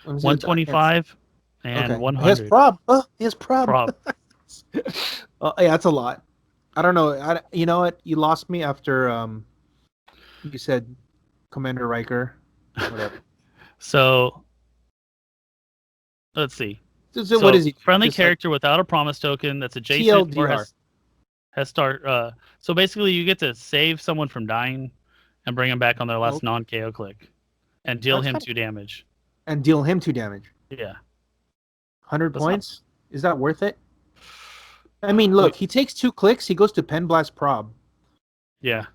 125 and 100. He has prob. He has prob. Yeah, that's a lot. I don't know. You know what? You lost me after you said Commander Riker. Whatever. So let's see. So what is he? Friendly character without a promise token that's adjacent TLDR. or has start. So basically, you get to save someone from dying and bring them back on their last non-KO click, and deal him 2 damage. And deal him 2 damage. Yeah. 100 points. Is that worth it? I mean, look, he takes 2 clicks. He goes to Pen Blast Prob. Yeah.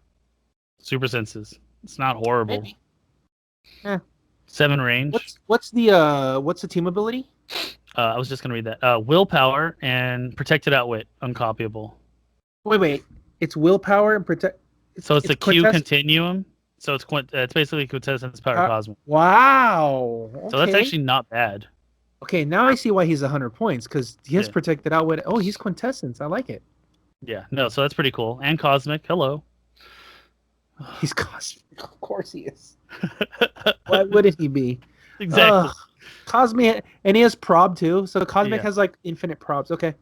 Super senses. It's not horrible. Maybe. 7 range. What's the team ability? I was just gonna read that. Willpower and protected outwit, uncopyable. Wait. It's willpower and protect. So it's a Q continuum. So it's basically quintessence power cosmic. Wow. Okay. So that's actually not bad. Okay, now I see why he's 100 points, because he has protected outwit. Oh, he's quintessence. I like it. Yeah. No. So that's pretty cool. And cosmic. Hello. He's cosmic. Of course he is. Why wouldn't he be? Exactly. Cosmic, and he has prob too. So cosmic has like infinite probs. Okay.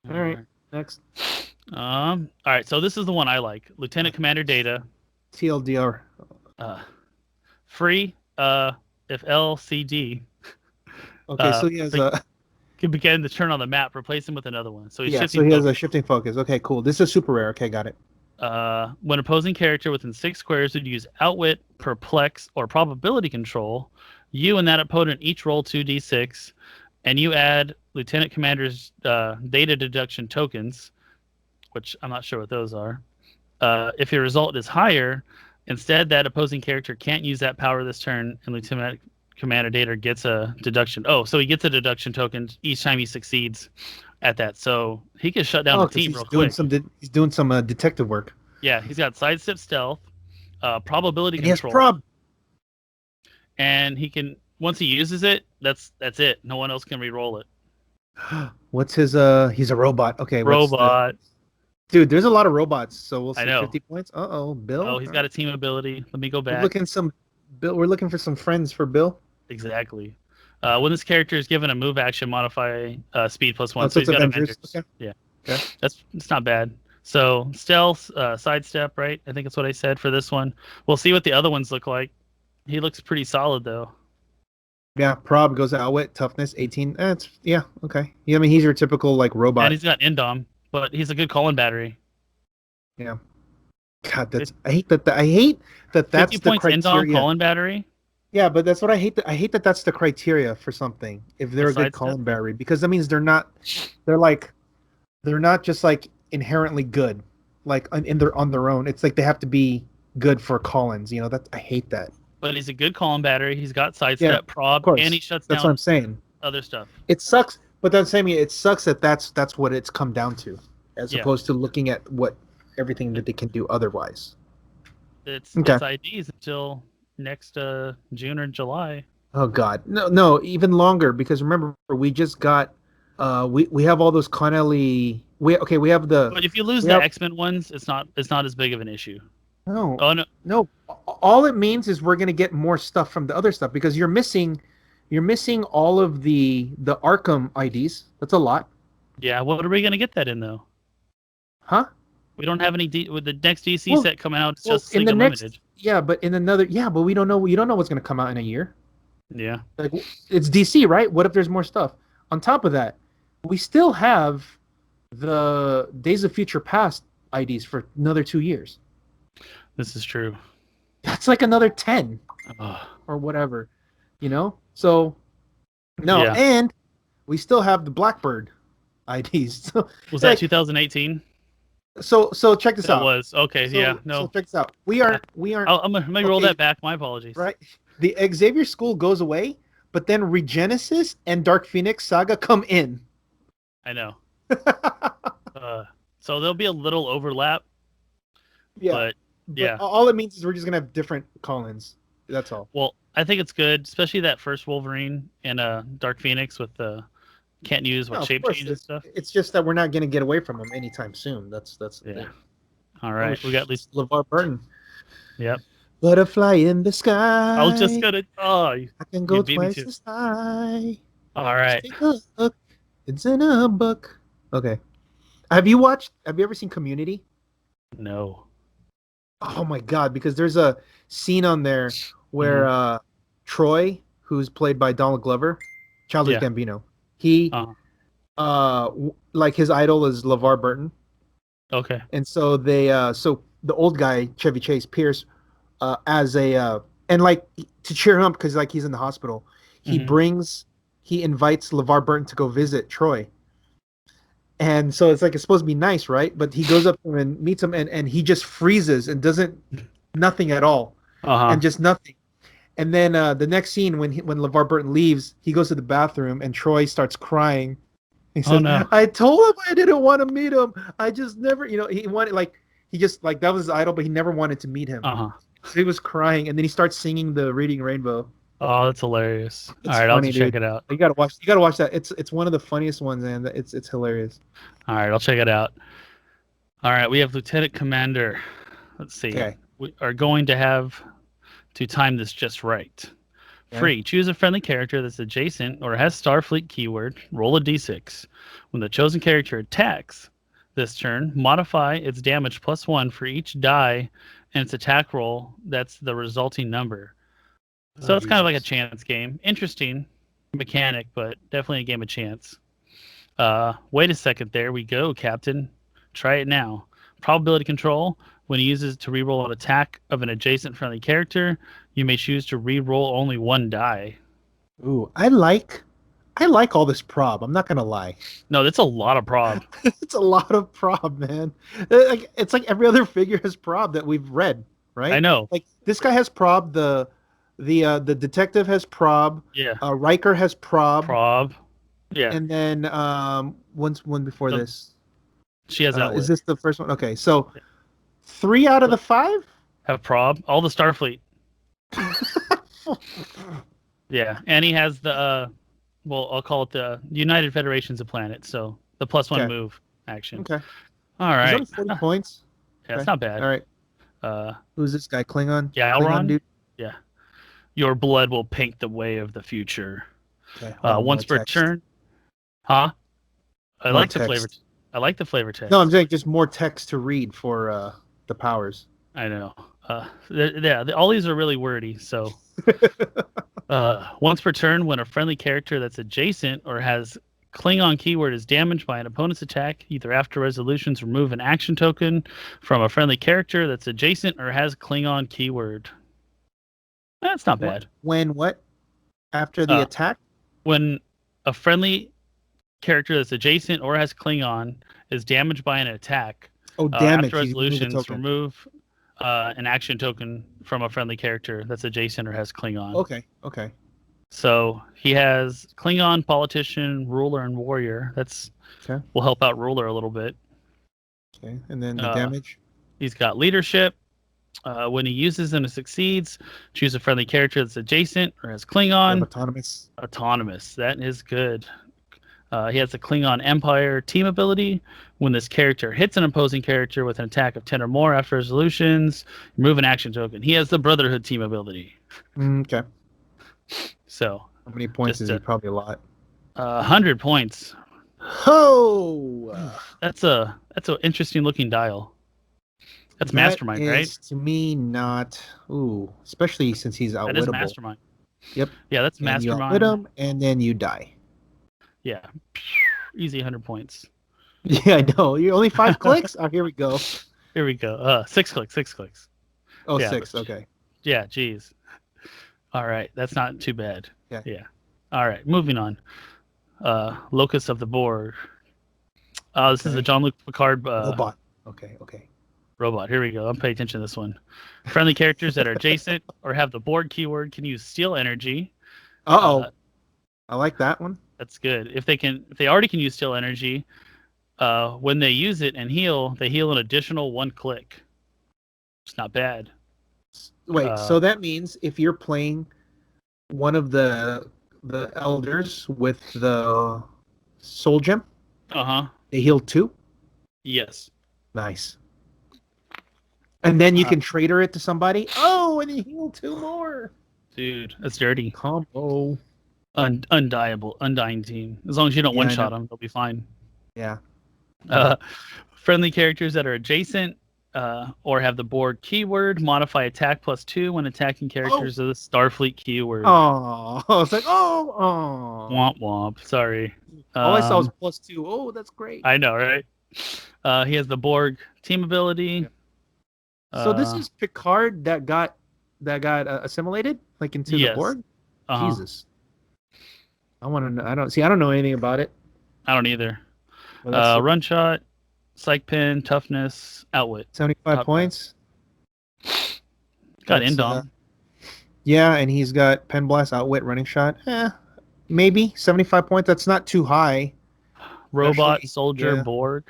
All right. Next. All right. So this is the one I like. Lieutenant Commander Data. TLDR. Free. If LCD. Okay, so he has can begin to turn on the map. Replace him with another one. So he's shifting. So he has a shifting focus. Okay, cool. This is super rare. Okay, got it. When opposing character within 6 squares would use outwit, perplex, or probability control, you and that opponent each roll 2d6, and you add Lieutenant Commander's data deduction tokens, which I'm not sure what those are. If your result is higher, instead that opposing character can't use that power this turn, and Lieutenant Commander Data gets a deduction. Oh, so he gets a deduction token each time he succeeds at that. So he can shut down the team real quick. He's doing some detective work. Yeah, he's got sidestep stealth, probability control. He has prob. And he can, once he uses it, that's it. No one else can re-roll it. What's his he's a robot. Okay, Robot. dude, there's a lot of robots, so we'll I see know. 50 points. Uh-oh, Bill. Oh, he's got a team ability. Let me go We're back. we're looking for some friends for Bill. Exactly. When this character is given a move action, modify speed +1. Oh, So he's got Avengers. Avengers. Okay. Yeah. Okay. It's not bad. So stealth, sidestep, right? I think that's what I said for this one. We'll see what the other ones look like. He looks pretty solid though. Yeah, prob goes outwit, toughness 18. Yeah, okay. Yeah, I mean he's your typical like robot. And he's got Indom, but he's a good calling battery. Yeah. God, I hate that that's 50 the points criteria. Indom calling battery. Yeah, but that's what I hate. I hate that that's the criteria for something. If they're a good calling battery, because that means they're not just like inherently good, like they're on their own. It's like they have to be good for call-ins. You know that I hate that. But he's a good calling battery. He's got sidestep, prob, and he shuts that's down what I'm saying. Other stuff. It sucks, but that's saying it sucks that's what it's come down to, as opposed to looking at what everything that they can do otherwise. It's IDs until next June or July. Oh God, no, even longer, because remember we just got we have all those Connelly. We have the. But if you lose the X-Men ones, it's not as big of an issue. No. Oh no. All it means is we're gonna get more stuff from the other stuff, because you're missing all of the Arkham IDs. That's a lot. Yeah. What are we gonna get that in though? Huh? We don't have any with the next DC set coming out. It's just in the Unlimited. But we don't know. You don't know what's gonna come out in a year. Yeah. Like, it's DC, right? What if there's more stuff? On top of that, we still have the Days of Future Past IDs for another 2 years. This is true. That's like another 10 or whatever, So, no, and we still have the Blackbird IDs. Was that 2018? So check this out. It was okay. So check this out. We aren't. I'm gonna roll that back. My apologies. Right. The Xavier School goes away, but then Regenesis and Dark Phoenix Saga come in. I know. So there'll be a little overlap. Yeah. But all it means is we're just gonna have different call-ins. That's all. Well, I think it's good, especially that first Wolverine and Dark Phoenix with the can't use shape change and stuff. It's just that we're not gonna get away from them anytime soon. That's the thing. All right, we got at least LeVar Burton. Yep. Butterfly in the sky. I was just gonna. I can go twice as high. All right. Take a look. It's in a book. Okay. Have you ever seen Community? No. Oh my God! Because there's a scene on there where Troy, who's played by Donald Glover, Childish Gambino, he like his idol is LeVar Burton. Okay. And so so the old guy, Chevy Chase, Pierce, as a and like to cheer him up because like he's in the hospital, he invites LeVar Burton to go visit Troy. And so it's supposed to be nice, right? But he goes up to him and meets him, and he just freezes and doesn't nothing at all, and just nothing. And then the next scene when LeVar Burton leaves, he goes to the bathroom and Troy starts crying. He says, "I told him I didn't want to meet him. I just never, he wanted that was his idol, but he never wanted to meet him. So he was crying, and then he starts singing the Reading Rainbow. Oh, that's hilarious! All right, I'll check it out. You gotta watch that. It's one of the funniest ones, and it's hilarious. All right, I'll check it out. All right, we have Lieutenant Commander. Let's see. Okay. We are going to have to time this just right. Okay. Free. Choose a friendly character that's adjacent or has Starfleet keyword. Roll a d6. When the chosen character attacks this turn, modify its damage +1 for each die and its attack roll. That's the resulting number. So it's kind of like a chance game. Interesting mechanic, but definitely a game of chance. Wait a second. There we go, Captain. Try it now. Probability control. When he uses it to reroll an attack of an adjacent friendly character, you may choose to reroll only one die. Ooh, I like all this prob. I'm not gonna lie. No, that's a lot of prob. It's a lot of prob, man. It's like every other figure has prob that we've read, right? I know. Like this guy has prob. The detective has prob. Yeah. Riker has prob. Prob. Yeah. And then one before this. She has that. Is this the first one? Okay, so 3 out of the 5 have prob. All the Starfleet. Yeah, and he has the Well, I'll call it the United Federations of Planets. So the +1 Okay. move action. Okay. All He's right. only 40 points. Yeah, Okay. it's not bad. All right. Who's this guy? Klingon? Yeah, Klingon Elrond. dude? Yeah. Your blood will paint the way of the future. Okay. Hold on, Once more per text. turn. Huh? I More like the flavor. text. I like the flavor text. No, I'm saying just more text to read for the powers. I know. All these are really wordy. So, once per turn, when a friendly character that's adjacent or has Klingon keyword is damaged by an opponent's attack, either after resolutions remove an action token from a friendly character that's adjacent or has Klingon keyword. That's not bad. When what? After the attack? When a friendly character that's adjacent or has Klingon is damaged by an attack, Oh, damage. after resolutions remove an action token from a friendly character that's adjacent or has Klingon. Okay. So he has Klingon, politician, ruler, and warrior. That's okay. Will help out ruler a little bit. Okay, and then the damage. He's got leadership. When he uses and succeeds, choose a friendly character that's adjacent or has Klingon. Autonomous. Autonomous. That is good. He has the Klingon Empire team ability. When this character hits an opposing character with an attack of 10 or more after resolutions, remove an action token. He has the Brotherhood team ability. Okay. So, how many points is he? Probably a lot. 100 points. Oh, that's an interesting looking dial. That's Mastermind, right? To me, not. Ooh, especially since he's outwittable. That is Mastermind. Yep. Yeah, that's Mastermind. You outwit him, and then you die. Yeah, easy 100 points. Yeah, I know. You're only 5 clicks. Oh, here we go. Here we go. 6 clicks. 6 clicks. Oh, yeah, 6. Okay. Yeah. Geez. All right, that's not too bad. Yeah. All right, moving on. Locus of the Borg. This is a Jean-Luc Picard robot. Okay. Robot. Here we go. I'm paying attention to this one. Friendly characters that are adjacent or have the Borg keyword can use steal energy. I like that one. That's good. If they already can use steal energy, when they use it and heal, they heal an additional 1 click. It's not bad. Wait, so that means if you're playing one of the elders with the soul gem, they heal 2? Yes. Nice. And then you can trader it to somebody. Oh, and you heal 2 more. Dude, that's dirty. Combo. Undying team. As long as you don't one-shot them, they'll be fine. Yeah. Friendly characters that are adjacent or have the Borg keyword modify attack +2 when attacking characters of the Starfleet keyword. Oh, I was like, oh. Womp womp. Sorry. All I saw was +2. Oh, that's great. I know, right? He has the Borg team ability. Yeah. So this is Picard that got assimilated into the Borg. Jesus. I want to know. I don't know anything about it. I don't either. Run shot, psych pin, toughness, outwit. 75 points. Got Indom. Yeah, and he's got pen blast, outwit, running shot. Maybe 75 points. That's not too high. Robot, soldier, Borg.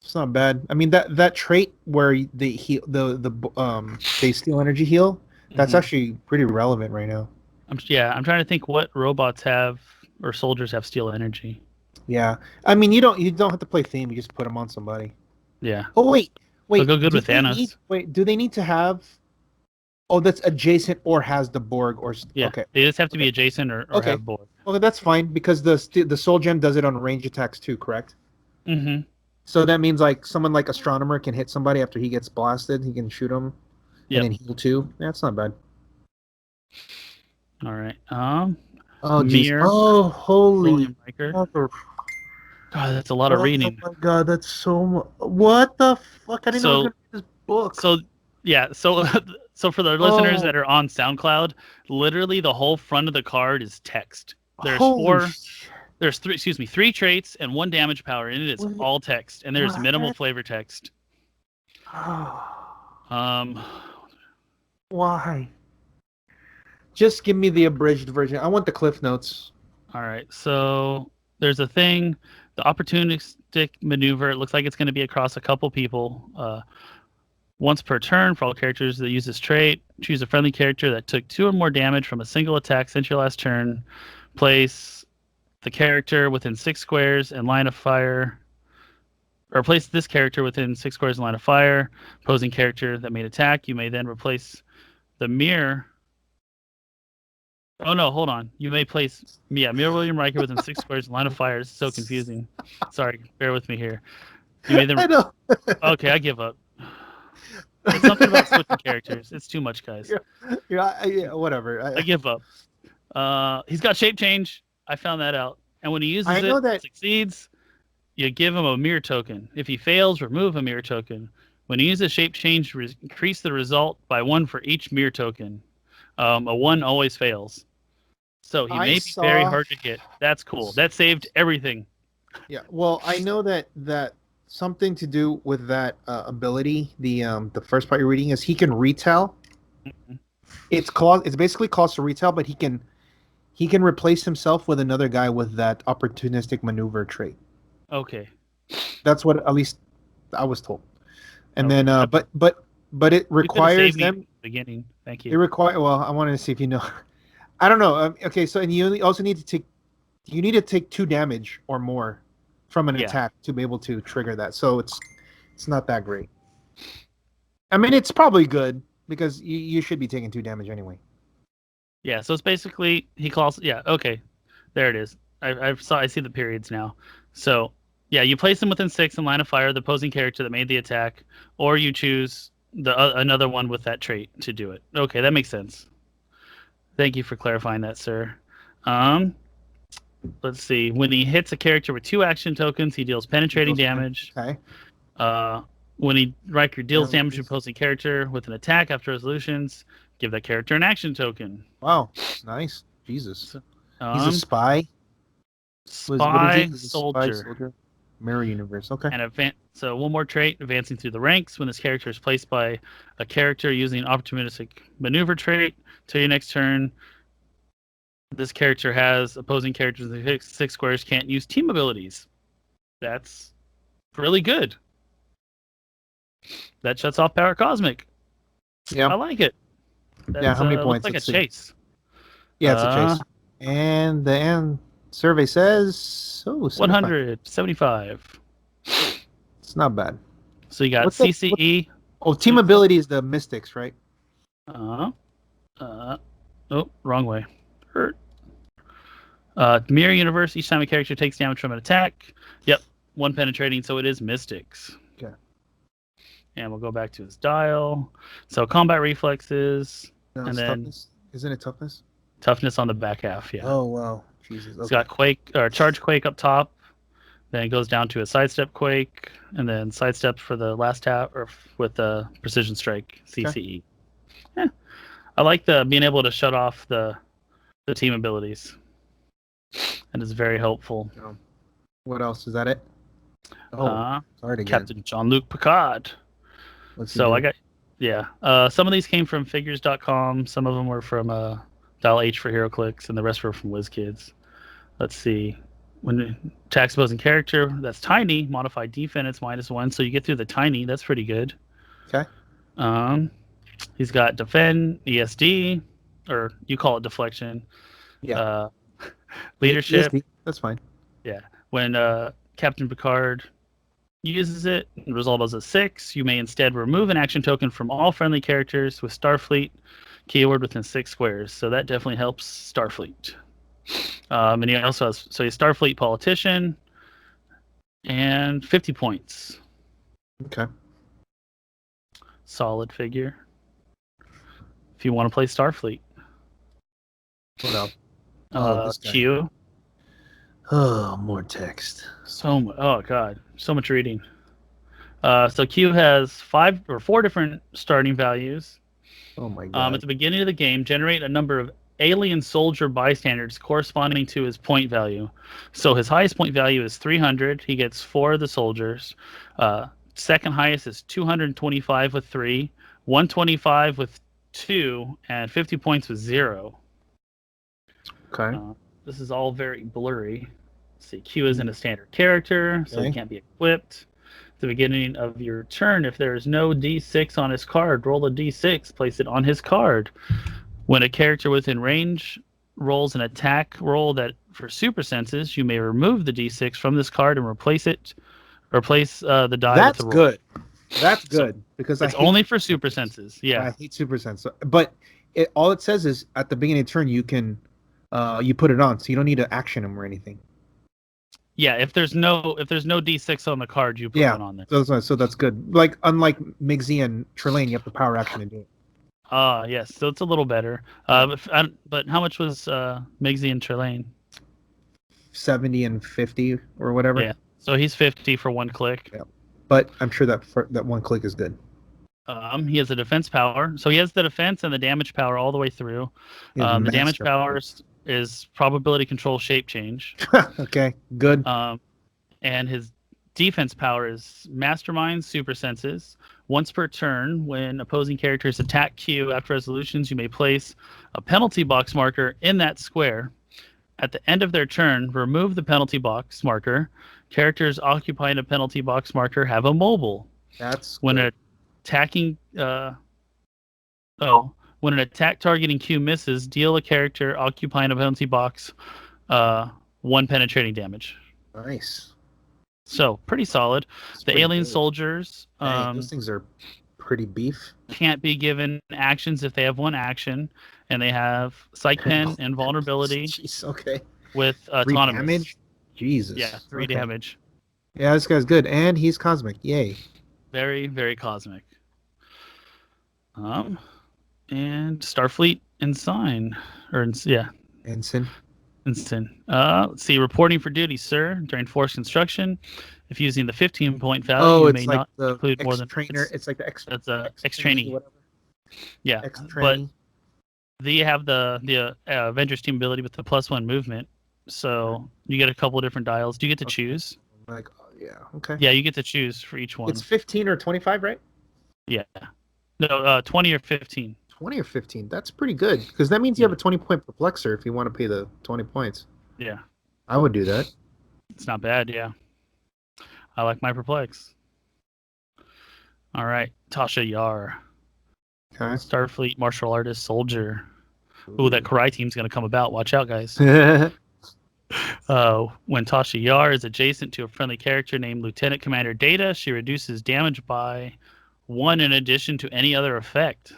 It's not bad. I mean that trait where they steal energy heal. That's actually pretty relevant right now. I'm trying to think what robots have or soldiers have steal energy. Yeah, I mean you don't have to play theme. You just put them on somebody. Yeah. Oh wait. They'll go good with Thanos. Do they need to have? Oh, that's adjacent or has the Borg or yeah. Okay. They just have to be adjacent or have Borg. Okay, that's fine because the soul gem does it on range attacks too, correct? Mm-hmm. So that means someone like Astronomer can hit somebody after he gets blasted. He can shoot him and then heal 2. Yeah, that's not bad. All right. Oh, Mir. Oh, holy. God, that's a lot of reading. Oh my God, that's so much. What the fuck? I didn't know I was gonna read this book. So for the listeners that are on SoundCloud, literally the whole front of the card is text. There's 3 traits and 1 damage power, and it is all text, and there's minimal flavor text. Why? Just give me the abridged version. I want the Cliff Notes. All right. So there's a thing, the opportunistic maneuver. It looks like it's going to be across a couple people. Once per turn for all characters that use this trait, choose a friendly character that took 2 or more damage from a single attack since your last turn. Place the character within 6 squares and line of fire, or place this character within 6 squares and line of fire, opposing character that made attack. You may then replace the mirror. Oh no, hold on. You may place Mirror William Riker within 6 squares and line of fire. It's so confusing. Sorry, bear with me here. You may then. I know. Okay, I give up. It's something about switching characters. It's too much, guys. Yeah, whatever. I give up. He's got shape change. I found that out. And when he uses it, succeeds, you give him a mirror token. If he fails, remove a mirror token. When he uses shape change, increase the result by 1 for each mirror token. A 1 always fails. So he may be very hard to hit. That's cool. That saved everything. Yeah. Well, I know that something to do with that ability. The first part you're reading is he can retell. Mm-hmm. It's basically cost to retell, but he can replace himself with another guy with that opportunistic maneuver trait. Okay. That's what at least I was told. And then but it requires them beginning. Thank you. It require well, I wanted to see if you know. I don't know. Okay, so and you also need to take 2 damage or more from an attack to be able to trigger that. So it's not that great. I mean, it's probably good because you should be taking 2 damage anyway. Yeah, so it's basically he calls. Yeah, okay, there it is. I see the periods now. So yeah, you place him within 6 in line of fire, the opposing character that made the attack, or you choose another one with that trait to do it. Okay, that makes sense. Thank you for clarifying that, sir. Let's see. When he hits a character with 2 action tokens, he deals penetrating damage. Okay. When Riker deals damage to opposing character with an attack after resolutions, give that character an action token. Wow, nice. Jesus. He's a spy. Spy soldier. Mirror universe. Okay. And so one more trait: advancing through the ranks. When this character is placed by a character using opportunistic maneuver trait, till your next turn, this character has opposing characters in 6 squares can't use team abilities. That's really good. That shuts off Power Cosmic. Yeah, I like it. How many points? Looks like a chase. Yeah, it's a chase. And the end survey says 175. It's not bad. So you got CCE. Team ability is the Mystics, right? Oh, wrong way. Hurt. Mirror universe. Each time a character takes damage from an attack. Yep, 1 penetrating. So it is Mystics. Okay. And we'll go back to his dial. So combat reflexes, and then toughness. Isn't it toughness? Toughness on the back half. Yeah. Oh wow, Jesus. Okay. It's got quake or charge quake up top. Then it goes down to a sidestep quake, and then sidestep for the last tap, or with the precision strike CCE. Okay. Yeah, I like the being able to shut off the team abilities. That is very helpful. What else is that? It. Oh, sorry again. Captain Jean-Luc Picard. Some of these came from figures.com. Some of them were from Dial H for Heroclix, and the rest were from WizKids. Let's see. When attacks opposing character, that's tiny, modify defense -1. So you get through the tiny. That's pretty good. Okay. He's got defend, ESD, or you call it deflection. Yeah. Leadership. ESD. That's fine. Yeah. When Captain Picard uses it, the result is a 6. You may instead remove an action token from all friendly characters with Starfleet keyword within 6 squares. So that definitely helps Starfleet. And he also has he's Starfleet politician and 50 points. Okay. Solid figure. If you want to play Starfleet. What else? Q. Oh, more text. Oh god, so much reading. So Q has 5 or 4 different starting values. Oh my god. At the beginning of the game, generate a number of alien soldier bystanders corresponding to his point value. So his highest point value is 300. He gets 4 of the soldiers. Second highest is 225 with 3, 125 with 2, and 50 points with 0. Okay. This is all very blurry. Let's see, Q isn't a standard character, so he can't be equipped. At the beginning of your turn, if there is no D6 on his card, roll a D6, place it on his card. When a character within range rolls an attack roll that for super senses, you may remove the d6 from this card and replace the die with That's the roll. good. That's good So because it's only for super senses. Yeah. I hate super sense. But all it says is at the beginning of the turn you can you put it on, so you don't need to action them or anything. Yeah, if there's no d6 on the card, you put one on there. So that's good. Like unlike Miggsy and Trelane, you have the power action to do it. Yes, so it's a little better. But how much was Miggsy and Trelane? 70 and 50 or whatever. Yeah, so he's 50 for one click. Yeah. But I'm sure that one click is good. He has a defense power, so he has the defense and the damage power all the way through. The damage power is probability control shape change. Okay, good. And his defense power is mastermind super senses. Once per turn, when opposing characters attack Q after resolutions, you may place a penalty box marker in that square. At the end of their turn, remove the penalty box marker. Characters occupying a penalty box marker have a mobile. That's when good. When an attack targeting Q misses, deal a character occupying a penalty box 1 penetrating damage. Nice. So pretty solid. The alien soldiers, those things are pretty beef. Can't be given actions if they have one action, and they have Psych Pen and Vulnerability. Jeez, okay. With autonomous. 3 damage? Jesus. Yeah, 3 damage. Yeah, this guy's good, and he's cosmic. Yay. Very, very cosmic. And Starfleet Ensign, Ensign. Let's see. Reporting for duty, sir. During force construction, if using the 15-point value, you may not include more than trainer. It's like the X. That's a X-trainee. Yeah, X-trainee. But they have the Avengers team ability with the +1 movement, so you get a couple of different dials. Do you get to choose? Like, yeah, okay. Yeah, you get to choose for each one. It's 15 or 25, right? Yeah. No, 20 or 15. 20 or 15. That's pretty good because that means you have a 20-point perplexer if you want to pay the 20 points. Yeah. I would do that. It's not bad, yeah. I like my perplex. All right, Tasha Yar. Okay. Starfleet martial artist soldier. Ooh, that Karai team's going to come about. Watch out, guys. When Tasha Yar is adjacent to a friendly character named Lieutenant Commander Data, she reduces damage by 1 in addition to any other effect.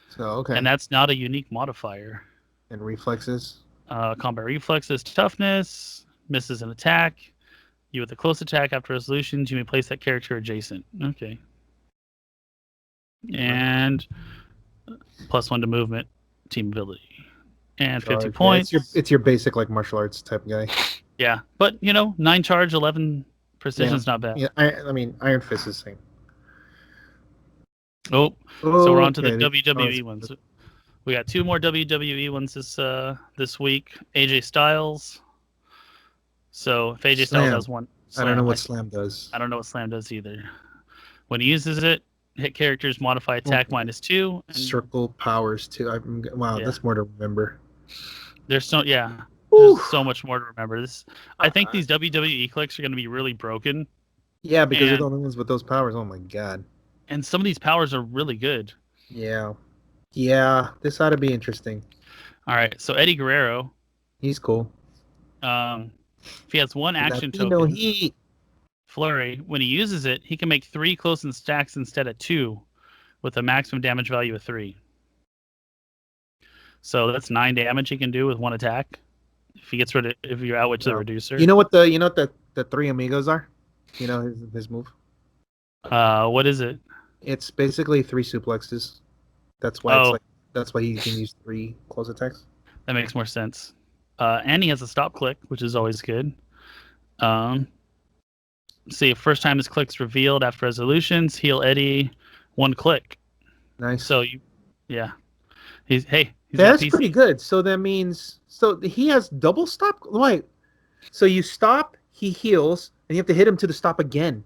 So, okay. And that's not a unique modifier. And reflexes? Combat reflexes, toughness, misses an attack. You with a close attack after resolutions, you may place that character adjacent. Okay. And +1 to movement, team ability. And 50 points. It's your basic like martial arts type guy. Yeah, but 9 charge, 11 precision's not bad. Yeah, I mean Iron Fist is the same. So we're on to the WWE ones. We got 2 more WWE ones this week. AJ Styles. So if AJ Styles has one, I don't know what Slam does. I don't know what Slam does either. When he uses it, hit characters modify attack -2. And circle powers too. That's more to remember. There's so much more to remember. I think these WWE clicks are going to be really broken. Yeah, because they're the only ones with those powers. Oh my god. And some of these powers are really good. Yeah, this ought to be interesting. All right, so Eddie Guerrero. He's cool. If he has one action token, Flurry, when he uses it, he can make 3 close-in stacks instead of 2, with a maximum damage value of 3. So that's 9 damage he can do with 1 attack. If he gets rid of, if you outwitch the reducer. You know what the 3 amigos are? You know his move. What is it? It's basically 3 suplexes. That's why that's why he can use 3 close attacks. That makes more sense. And he has a stop click, which is always good. See, first time his click's revealed after resolutions, heal Eddie 1 click. Nice. So he's that's pretty good. So that means he has double stop. Wait, so you stop, he heals, and you have to hit him to the stop again.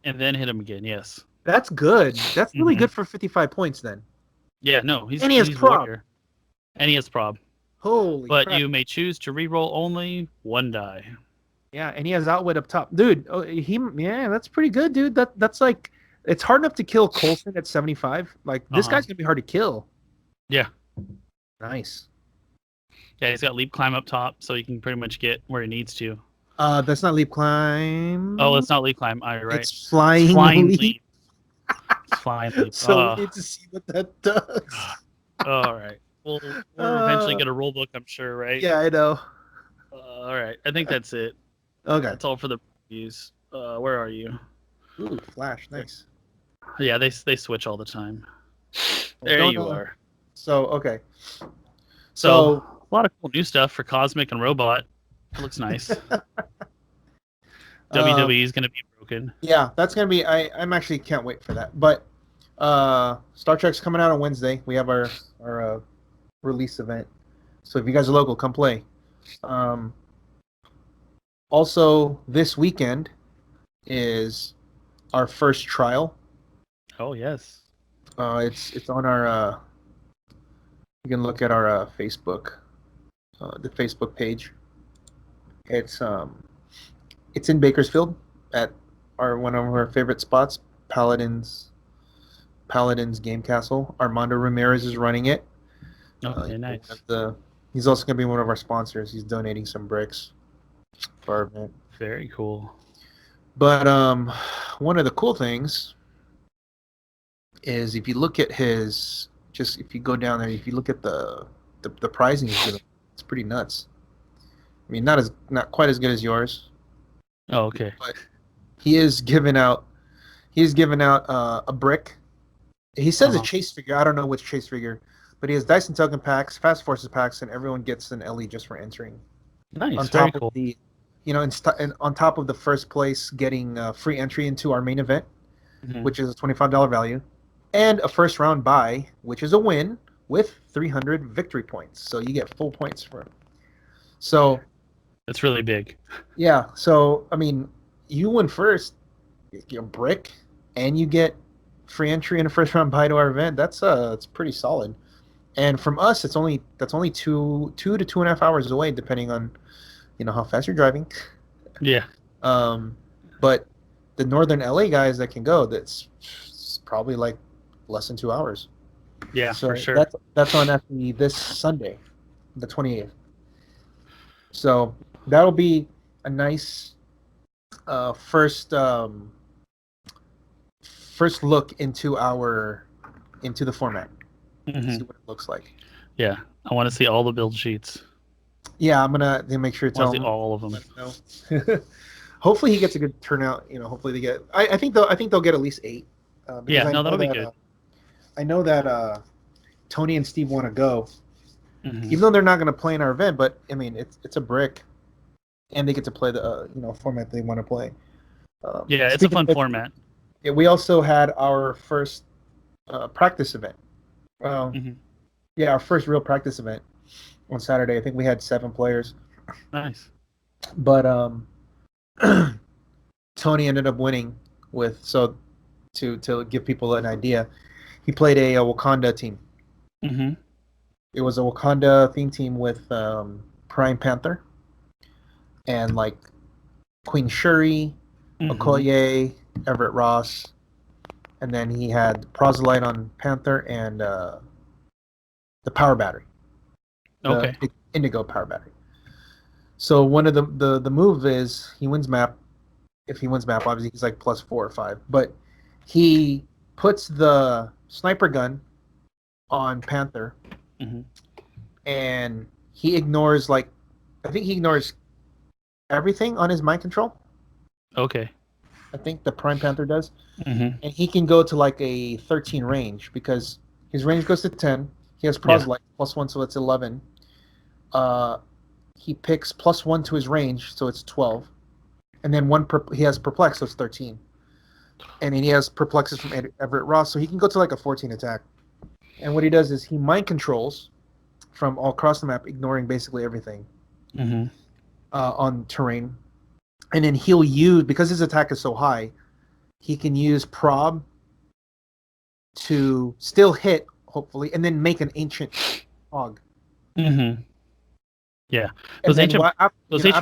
And then hit him again. Yes. That's good. That's really good for 55 points then. Yeah. No. And he has prob. Warrior. And he has prob. Holy. But crap. you may choose to reroll only 1 die. Yeah, and he has outwit up top, dude. That's pretty good, dude. That's like, it's hard enough to kill Coulson at 75. Like this guy's gonna be hard to kill. Yeah. Nice. Yeah, he's got leap climb up top, so he can pretty much get where he needs to. That's not leap climb. Oh, it's not leap climb. All right. It's flying, leap. It's flying leap. So we need to see what that does. All right. We'll eventually get a rule book, I'm sure, right? Yeah, I know. All right. I think that's it. Okay. That's all for the previews. Where are you? Ooh, Flash, nice. Yeah, they switch all the time. There you are. So, okay. So a lot of cool new stuff for Cosmic and Robot. It looks nice. WWE is going to be broken. Yeah, that's going to be... I'm actually can't wait for that. But Star Trek's coming out on Wednesday. We have our release event. So if you guys are local, come play. Also, this weekend is our first trial. Oh, yes. It's on our... you can look at our Facebook, the Facebook page. It's in Bakersfield at one of our favorite spots, Paladin's Game Castle. Armando Ramirez is running it. Okay, nice. He's also going to be one of our sponsors. He's donating some bricks for our event. Very cool. But one of the cool things is if you look at if you go down there, if you look at the pricing, it's pretty nuts. I mean, not quite as good as yours. Oh, okay. But he is giving out a brick. He says a chase figure. I don't know which chase figure, but he has Dyson token packs, Fast Forces packs, and everyone gets an LE just for entering. Nice. On very top cool. of and on top of the first place getting free entry into our main event, which is a $25 value, and a first round bye, which is a win with 300 victory points. So you get full points for it. So that's really big. Yeah. So I mean, you win first, you get a brick, and you get free entry and a first round bye to our event. That's pretty solid. And from us, that's only 2 to 2.5 hours away, depending on how fast you're driving. Yeah. But the northern LA guys that can go, that's probably like less than 2 hours. Yeah, so for sure. That's on actually this Sunday, the 28th. So that'll be a nice first look into the format. See what it looks like. Yeah, I want to see all the build sheets. Yeah, I'm gonna make sure to tell him all of them. Hopefully he gets a good turnout. Hopefully they get. I think they'll get at least 8. That'll be good. I know that Tony and Steve want to go, even though they're not going to play in our event. But I mean, it's a brick, and they get to play the format they want to play. It's a fun format. Yeah, we also had our first practice event. Our first real practice event on Saturday. I think we had 7 players. Nice. But Tony ended up winning to give people an idea. He played a Wakanda team. It was a Wakanda theme team with Prime Panther and like Queen Shuri, Okoye, Everett Ross, and then he had Proselyte on Panther and the Power Battery. Okay. Indigo Power Battery. So one of the move is he wins map. If he wins map, obviously he's like +4 or 5. But he puts the sniper gun on Panther, and he ignores everything on his mind control. Okay. I think the Prime Panther does. And he can go to like a 13 range because his range goes to 10. He has Proselyte +1, so it's 11. He picks +1 to his range, so it's 12. And then he has Perplex, so it's 13. And then he has Perplexes from Everett Ross, so he can go to like a 14 attack. And what he does is he mind controls from all across the map, ignoring basically everything on terrain. And then he'll use, because his attack is so high, he can use Prob to still hit, hopefully, and then make an ancient hog. Yeah, those ancient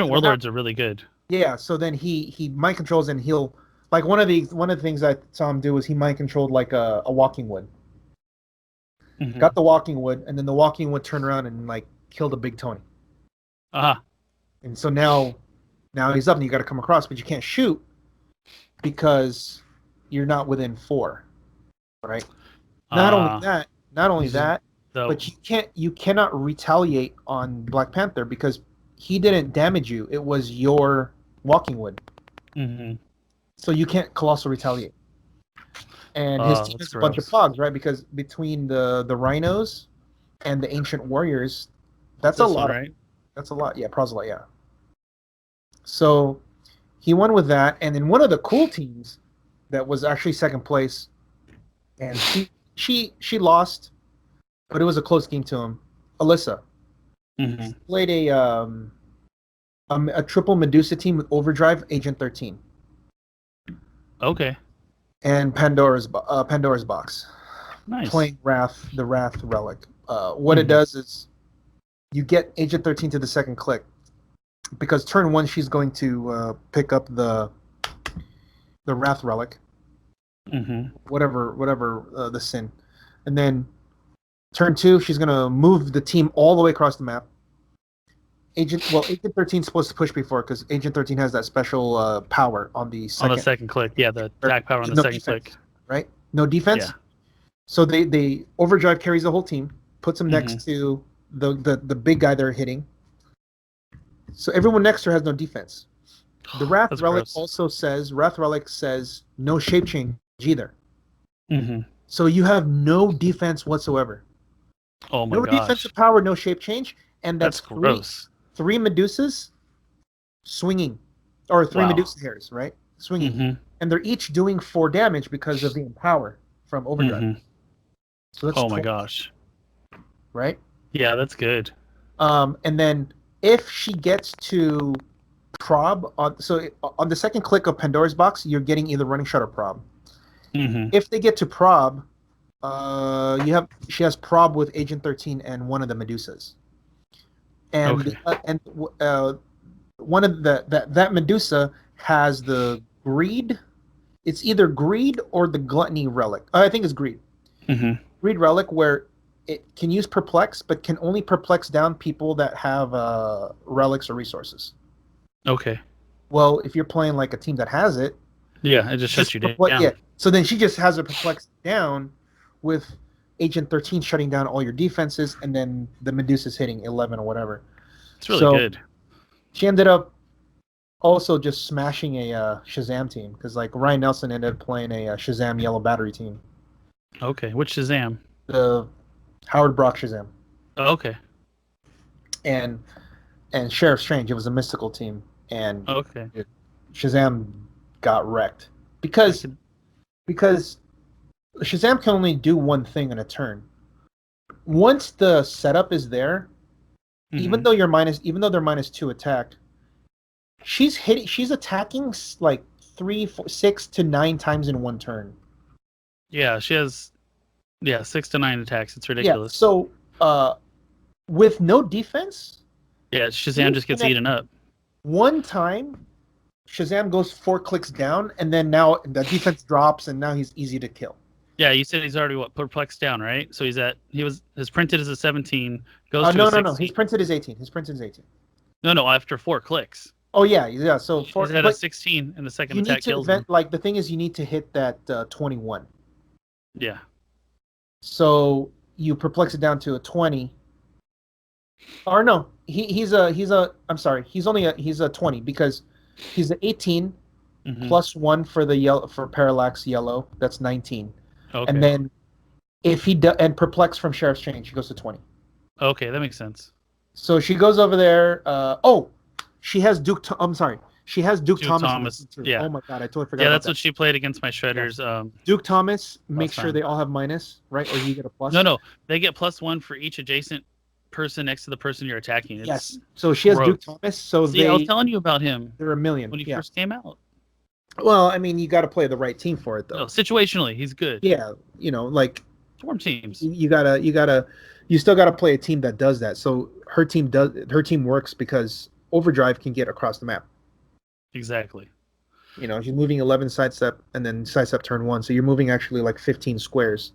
warlords are really good. Yeah, so then he mind controls, and he'll like one of the things I saw him do was he mind controlled like a walking wood. Got the walking wood, and then the walking wood turned around and like killed a big Tony. Uh-huh. And so now he's up and you got to come across, but you can't shoot because you're not within 4, right? Not only that, but you cannot retaliate on Black Panther because he didn't damage you. It was your Walking Wood. Mm-hmm. So you can't Colossal retaliate. And his team is a bunch of pogs, right? Because between the Rhinos and the Ancient Warriors, that's a lot. Right? That's a lot. Yeah, Proselyte, yeah. So he won with that. And then one of the cool teams that was actually second place, and she lost, but it was a close game to him. Alyssa played a triple Medusa team with Overdrive, Agent 13. Okay. And Pandora's Box. Nice. Playing the Wrath Relic. What it does is you get Agent 13 to the second click because turn 1 she's going to pick up the Wrath Relic. Whatever the sin, and then turn 2 she's going to move the team all the way across the map. Agent 13 is supposed to push before because Agent 13 has that special power on the second click. Yeah, the attack power on the second click. Right? No defense. Yeah. So they Overdrive carries the whole team, puts them next to the big guy they're hitting. So everyone next to her has no defense. The Wrath Relic also says no shape change either. So you have no defense whatsoever. Oh my gosh. No defensive power, no shape change, and that's gross. 3 Medusas swinging, or 3 Medusa hairs, right? Swinging, and they're each doing 4 damage because of the empower from Overdrive. So that's my gosh, right? Yeah, that's good. And then if she gets to prob on the second click of Pandora's Box, you're getting either running shot or prob. If they get to prob, she has prob with Agent 13 and one of the Medusas. And one of that Medusa has the greed. It's either greed or the gluttony relic. I think it's greed. Greed relic where it can use perplex, but can only perplex down people that have relics or resources. Okay. Well, if you're playing like a team that has it, it just shuts you down. Yeah. So then she just has a perplex down with Agent 13 shutting down all your defenses, and then the Medusa's hitting 11 or whatever. It's really good. She ended up also just smashing a Shazam team because like Ryan Nelson ended up playing a Shazam Yellow Battery team. Okay, which Shazam? The Howard Brock Shazam. Oh, okay. And Sheriff Strange, it was a mystical team, and Shazam got wrecked because Shazam can only do one thing in a turn. Once the setup is there, even though they're -2 attack, she's attacking like 3, 4, 6 to 9 times in one turn. Yeah, she has 6 to 9 attacks. It's ridiculous. Yeah, so with no defense, Shazam just gets eaten up. One time, Shazam goes 4 clicks down, and then now the defense drops, and now he's easy to kill. Yeah, you said he's already perplexed down, right? So his printed is a 17, goes to no, a 16. No. His printed is 18. No, after 4 clicks. Oh yeah. So he's at a 16 in the second attack kills him. Like the thing is, you need to hit that 21. Yeah. So you perplex it down to a 20. Or no, he's a 20 because he's an 18 plus 1 for the yellow for parallax yellow. That's 19. Okay. And then if and perplex from Sheriff's Strange, she goes to 20. Okay, that makes sense. So she goes over there. She has Duke. She has Duke Thomas. Yeah. Oh my god, I totally forgot. Yeah, that's what she played against my Shredders. Yeah. Duke Thomas. Make sure they all have minus, right? Or you get a plus. No, they get +1 for each adjacent person next to the person you're attacking. Yes. So she has Duke Thomas. So I was telling you about him. They're a million when he first came out. Well, I mean, you got to play the right team for it, though. No, situationally, he's good. Yeah, like Storm teams. You still gotta play a team that does that. So her team works because Overdrive can get across the map. Exactly. She's moving 11 sidestep and then sidestep turn 1, so you're moving actually like 15 squares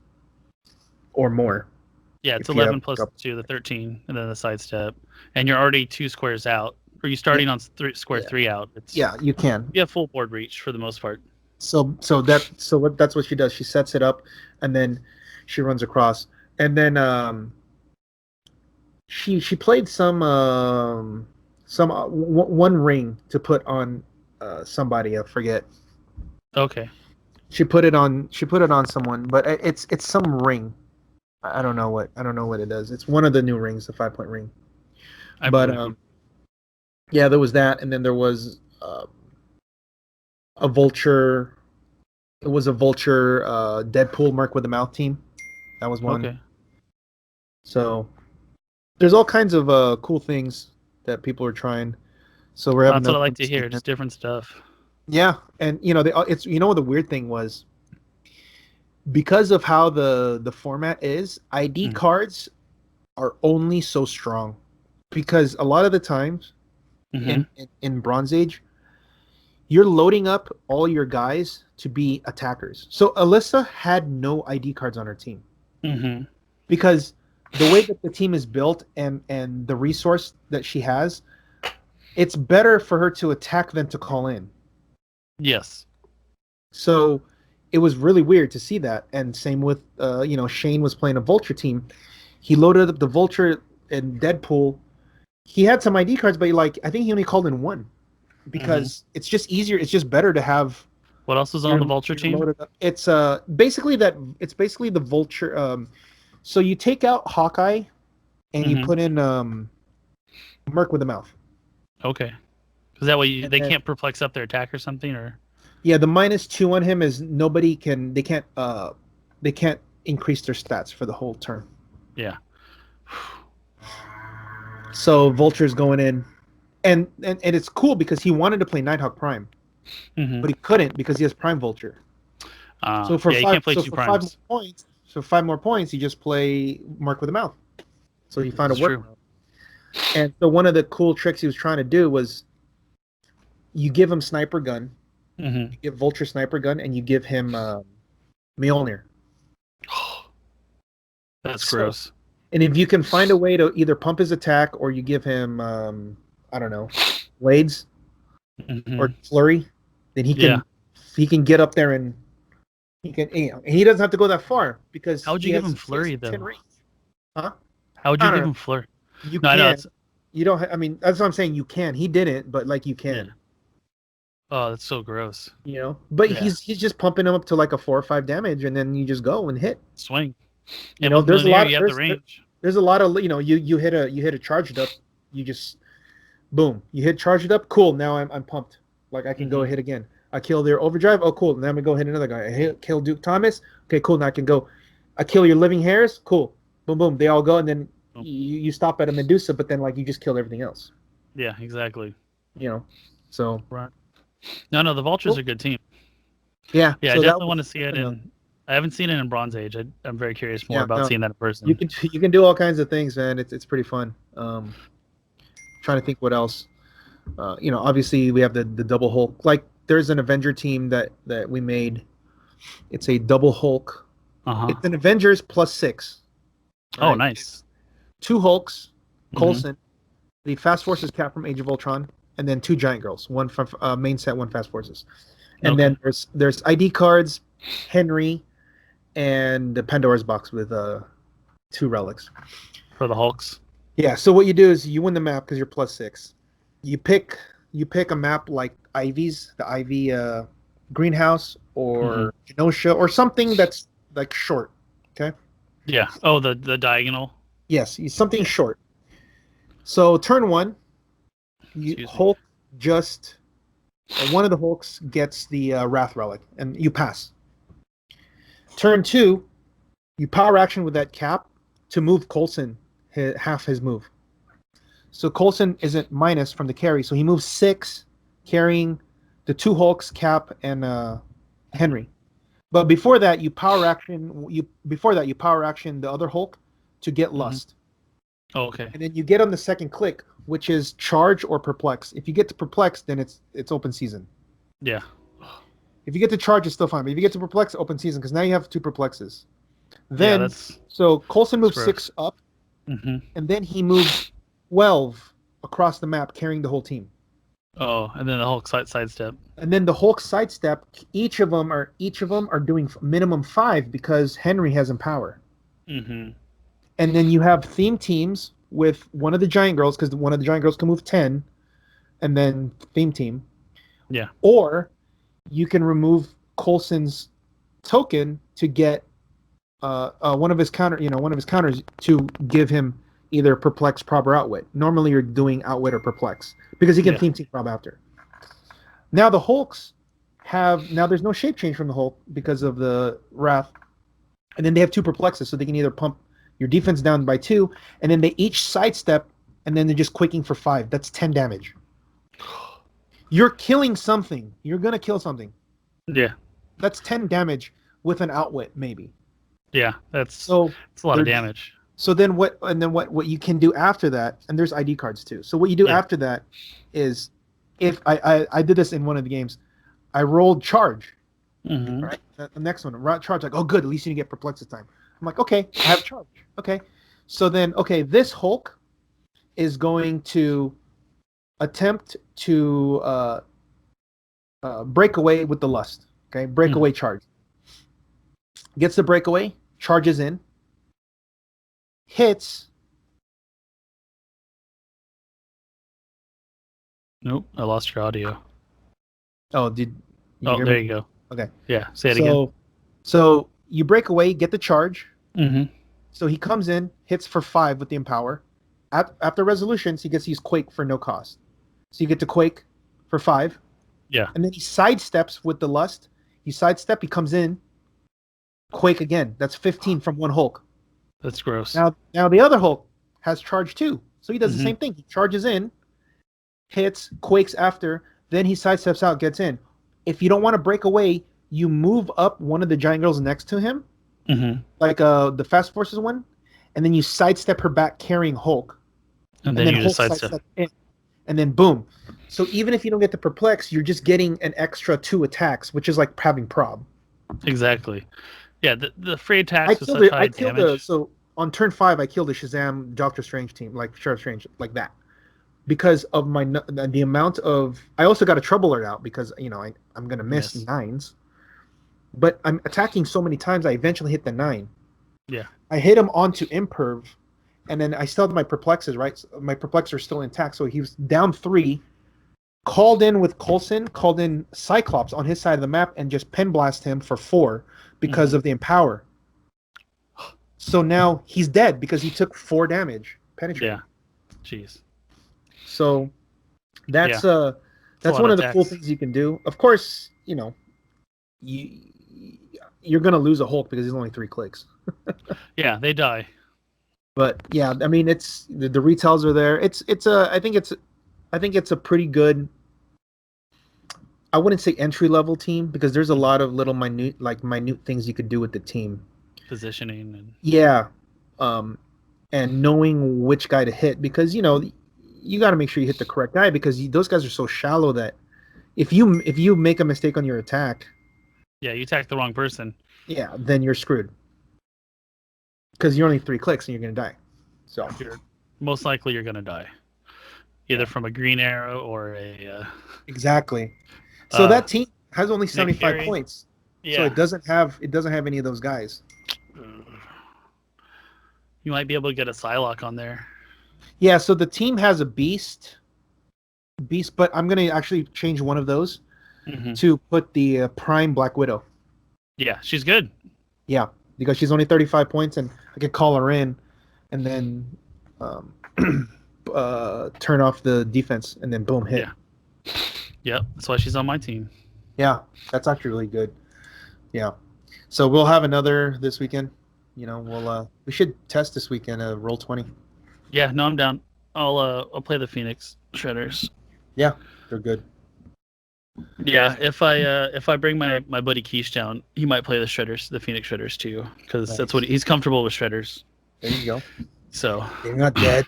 or more. Yeah, it's If you 11 have plus up, 2, the 13, and then the sidestep. And you're already 2 squares out. Or you starting on square yeah. 3 out. It's Yeah, you can. You have full board reach for the most part. That's what she does. She sets it up, and then she runs across, and then she played one ring to put on somebody. I forget. Okay. She put it on someone, but it's some ring. I don't know what it is. It's one of the new rings, the 5-point ring. But yeah, there was that, and then there was a vulture. It was a vulture Deadpool Mark with a mouth team. That was one. Okay. So there's all kinds of cool things that people are trying. So we're having That's what I like to hear. Just different stuff. Yeah, and it's what the weird thing was, because of how the format is, ID cards are only so strong, because a lot of the times in Bronze Age, you're loading up all your guys to be attackers. So Alyssa had no ID cards on her team because the way that the team is built and the resource that she has, it's better for her to attack than to call in. Yes. So it was really weird to see that. And same with, Shane was playing a Vulture team. He loaded up the Vulture and Deadpool. He had some ID cards, but I think he only called in one because it's just easier. It's just better to have. What else was on the Vulture team? It's basically the Vulture. So you take out Hawkeye and you put in Merc with a mouth. Okay. Is that way they can't perplex up their attack or something, or? Yeah, the -2 on him is they can't increase their stats for the whole turn. Yeah. So Vulture's going in, and it's cool because he wanted to play Nighthawk Prime, but he couldn't because he has Prime Vulture. So for you can't play two primes. 5 more points, you just play Mark with a mouth. So he found a work. And so one of the cool tricks he was trying to do was, you give him sniper gun, you give Vulture sniper gun, and you give him Mjolnir. That's gross. And if you can find a way to either pump his attack or you give him, I don't know, blades or flurry, then he can get up there and he can. And he doesn't have to go that far because. How would you give him flurry though? Huh? How would you give him flurry? You can. You don't. I mean, that's what I'm saying. You can. He didn't, but you can. Yeah. Oh, that's so gross. But he's just pumping him up to a 4 or 5 damage, and then you just go and hit. Swing. There's a lot. You have the range. There's a lot of you hit a charged up, you just boom, you hit charged up. Cool. Now I'm pumped. I can go hit again. I kill their overdrive. Oh, cool. Now I'm gonna go hit another guy. I kill Duke Thomas. Okay, cool. Now I can go. I kill your living hairs. Cool. Boom, boom. They all go, and then you stop at a Medusa, but then you just killed everything else. Yeah, exactly. So right. No, the Vulture's a good team. Yeah. Yeah, so I definitely want to see it in. I haven't seen it in Bronze Age. I'm very curious more about seeing that in person. You can do all kinds of things, man. It's pretty fun. Trying to think what else. Obviously we have the double Hulk. There's an Avenger team that we made. It's a double Hulk. It's an Avengers +6. Right? Oh, nice. 2 Hulks, Coulson, the Fast Forces Cap from Age of Ultron, and then 2 Giant Girls. 1 from main set, 1 Fast Forces. And then there's ID cards, Henry, and the Pandora's box with 2 relics for the Hulks. Yeah. So what you do is you win the map because you're +6. You pick a map like Ivy's, the Ivy greenhouse, or Genosha, or something that's short. Okay. Yeah. Oh, the diagonal. Yes, something short. So turn 1, Hulk one of the Hulks gets the Wrath relic, and you pass. Turn 2, you power action with that cap to move Coulson half his move. So Coulson isn't minus from the carry, so he moves 6, carrying the 2 Hulks, Cap, and Henry. But before that, you power action the other Hulk to get Lust. Oh, okay. And then you get on the second click, which is charge or perplex. If you get to perplex, then it's open season. Yeah. If you get to charge, it's still fine. But if you get to perplex, open season, because now you have 2 perplexes. Then, so Coulson moves gross. 6 up, and then he moves 12 across the map, carrying the whole team. Oh, and then the Hulk sidestep. And then the Hulk sidestep. Each of them are doing minimum 5 because Henry has Empower. And then you have theme teams with one of the Giant Girls, because one of the Giant Girls can move 10, and then theme team. Yeah. Or you can remove Coulson's token to get one of his counters to give him either Perplex, Prob, or Outwit. Normally you're doing Outwit or Perplex because he can theme team Prob after. Now the Hulks there's no shape change from the Hulk because of the Wrath, and then they have 2 Perplexes, so they can either pump your defense down by 2, and then they each sidestep, and then they're just quaking for 5. That's 10 damage. You're killing something. You're gonna kill something. Yeah. That's 10 damage with an Outwit, maybe. Yeah, it's a lot of damage. So then what you can do after that, and there's ID cards too. So what you do after that is, if I did this in one of the games, I rolled charge. Right? The next one, charge, like, oh good, at least you didn't get perplexed this time. I'm like, okay, I have charge. Okay. So then, this Hulk is going to attempt to break away with the Lust. Okay, breakaway charge. Gets the breakaway, charges in, hits. Nope, I lost your audio. Oh, did you hear there me? you go. Okay. Yeah, say it again. So you break away, get the charge. Mm-hmm. So he comes in, hits for 5 with the Empower. After resolutions, he gets to use Quake for no cost. So you get to Quake for 5. Yeah. And then he sidesteps with the Lust. He comes in, Quake again. That's 15 from one Hulk. That's gross. Now the other Hulk has charge too. So he does the same thing. He charges in, hits, quakes after, then he sidesteps out, gets in. If you don't want to break away, you move up one of the Giant Girls next to him, like the Fast Forces one, and then you sidestep her back carrying Hulk. And then you just sidestep. And then boom. So even if you don't get the Perplex, you're just getting an extra 2 attacks, which is like having Prob. Exactly. Yeah, the free attacks with such high damage. So on turn 5, I killed a Shazam Doctor Strange team, like Sheriff Strange, like that. Because of the amount of... I also got a Trouble Alert out because, I'm going to miss 9s. But I'm attacking so many times, I eventually hit the 9. Yeah. I hit him onto Imperv, and then I still have my Perplexes, right? So my Perplexes are still intact, so he was down 3, called in with Coulson, called in Cyclops on his side of the map, and just pen blast him for 4 because of the Empower. So now he's dead because he took 4 damage. Penetrate. Yeah. Jeez. So that's one of the cool things you can do. Of course, you're gonna lose a Hulk because he's only 3 clicks. Yeah, they die. But yeah, I mean, it's the retails are there. I think it's a pretty good. I wouldn't say entry level team because there's a lot of little minute things you could do with the team. Positioning and and knowing which guy to hit because you got to make sure you hit the correct guy because those guys are so shallow that if you make a mistake on your attack, you attack the wrong person. Yeah, then you're screwed because you're only 3 clicks and you're gonna die. So most likely you're gonna die, either from a green arrow or a. Exactly. So that team has only 75 points. Yeah. So it doesn't have any of those guys. You might be able to get a Psylocke on there. Yeah, so the team has a beast, but I'm going to actually change one of those to put the Prime Black Widow. Yeah, she's good. Yeah, because she's only 35 points, and I could call her in and then turn off the defense, and then boom, hit. Yeah. Yep, that's why she's on my team. Yeah, that's actually really good. Yeah. So we'll have another this weekend. We should test this weekend roll 20. Yeah, no, I'm down. I'll play the Phoenix Shredders. Yeah, they're good. Yeah, if I bring my buddy Keish down, he might play the Shredders, the Phoenix Shredders too, because that's what he's comfortable with Shredders. There you go. So they're not dead.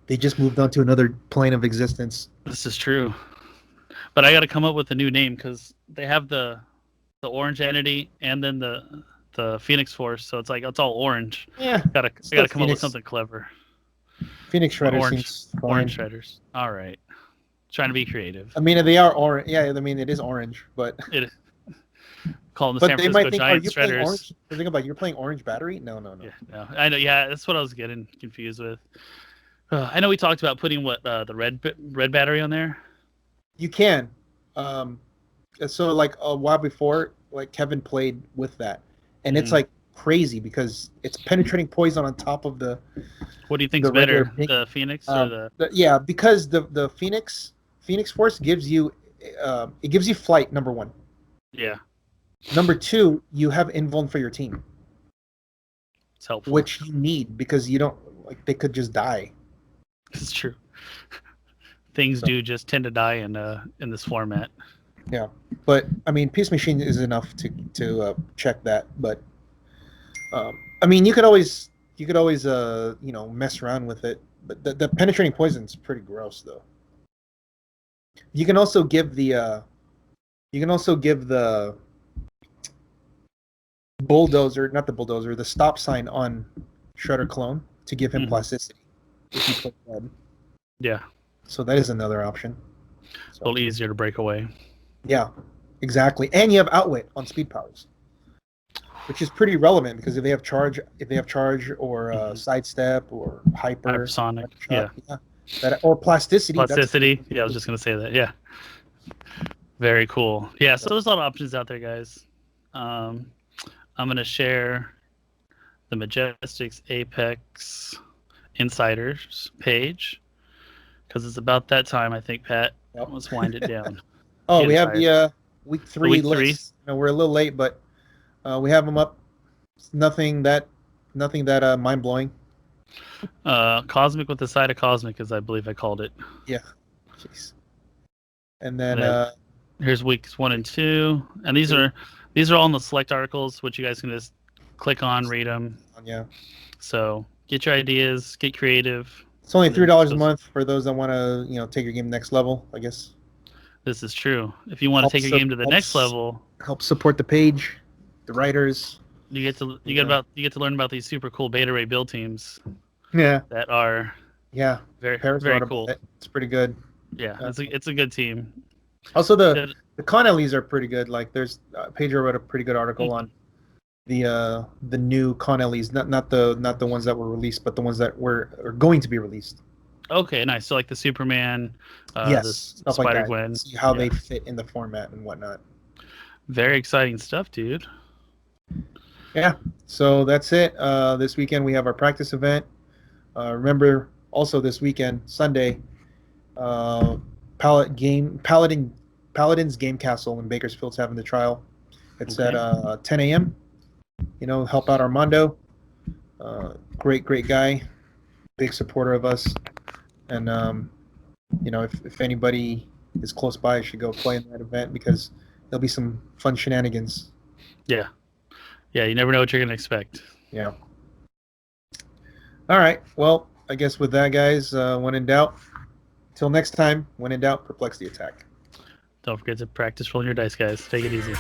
They just moved on to another plane of existence. This is true. But I got to come up with a new name because they have the orange entity and then the the Phoenix Force, so it's like it's all orange. Yeah. I gotta come up with something clever. Phoenix Shredder Orange, seems fine. orange shredders. All right, trying to be creative. I mean, they are orange. Yeah, I mean, it is orange, but It is. Call them the but San they Francisco might think, Giant are you playing shredders. orange? They're thinking about you're playing orange battery? No. Yeah, no, I know. Yeah, that's what I was getting confused with. I know we talked about putting the red battery on there. You can. So like a while before, like Kevin played with that, and it's like crazy because it's penetrating poison on top of the. What do you think's better, the Phoenix or the? Yeah, because the Phoenix Force gives you, it gives you flight, number one. Yeah. Number two, you have invuln for your team. It's helpful. Which you need because you don't like they could just die. It's true. Things do just tend to die in this format. Yeah, but I mean, Peace Machine is enough to check that. But I mean, you could always mess around with it. But the penetrating poison's pretty gross, though. You can also give the bulldozer, not the bulldozer, the stop sign on Shredder Clone to give him plasticity if you play red. Yeah. So that is another option. So, a little easier to break away. Yeah, exactly. And you have outwit on speed powers, which is pretty relevant because if they have charge or sidestep or hypersonic, or plasticity. Plasticity. Yeah, I was just gonna say that. Yeah. Very cool. Yeah, so there's a lot of options out there, guys. I'm gonna share the Majestix Apex Insiders page because it's about that time, I think, Pat. Yep. Let's wind it down. Oh, we have the week 3 list. No, we're a little late, but we have them up. Nothing that mind blowing. Cosmic with the side of Cosmic, as I believe I called it. Yeah. Jeez. And then here's weeks 1 and 2, and these are all in the select articles, which you guys can just click on, read them. Yeah. So get your ideas, get creative. It's only $3 a month for those that want to take your game next level, I guess. This is true. If you want to take your game to the next level, help support the page, the writers. You get to learn about these super cool beta ray build teams. Yeah. That are very cool. It's pretty good. Yeah, it's a good team. Also the Connellys are pretty good. Like there's Pedro wrote a pretty good article on the new Connellys, not the ones that were released, but the ones that are going to be released. Okay, nice. So like the Superman, stuff the Spider like Gwen, see how they fit in the format and whatnot. Very exciting stuff, dude. Yeah. So that's it. This weekend we have our practice event. Remember, also this weekend, Sunday, Paladin's Game Castle in Bakersfield's having the trial. It's at 10 a.m. Help out Armando. Great guy, big supporter of us. And if anybody is close by, should go play in that event because there'll be some fun shenanigans. Yeah, you never know what you're gonna expect. Yeah. All right. Well, I guess with that, guys, when in doubt, till next time, when in doubt, perplex the attack. Don't forget to practice rolling your dice, guys. Take it easy.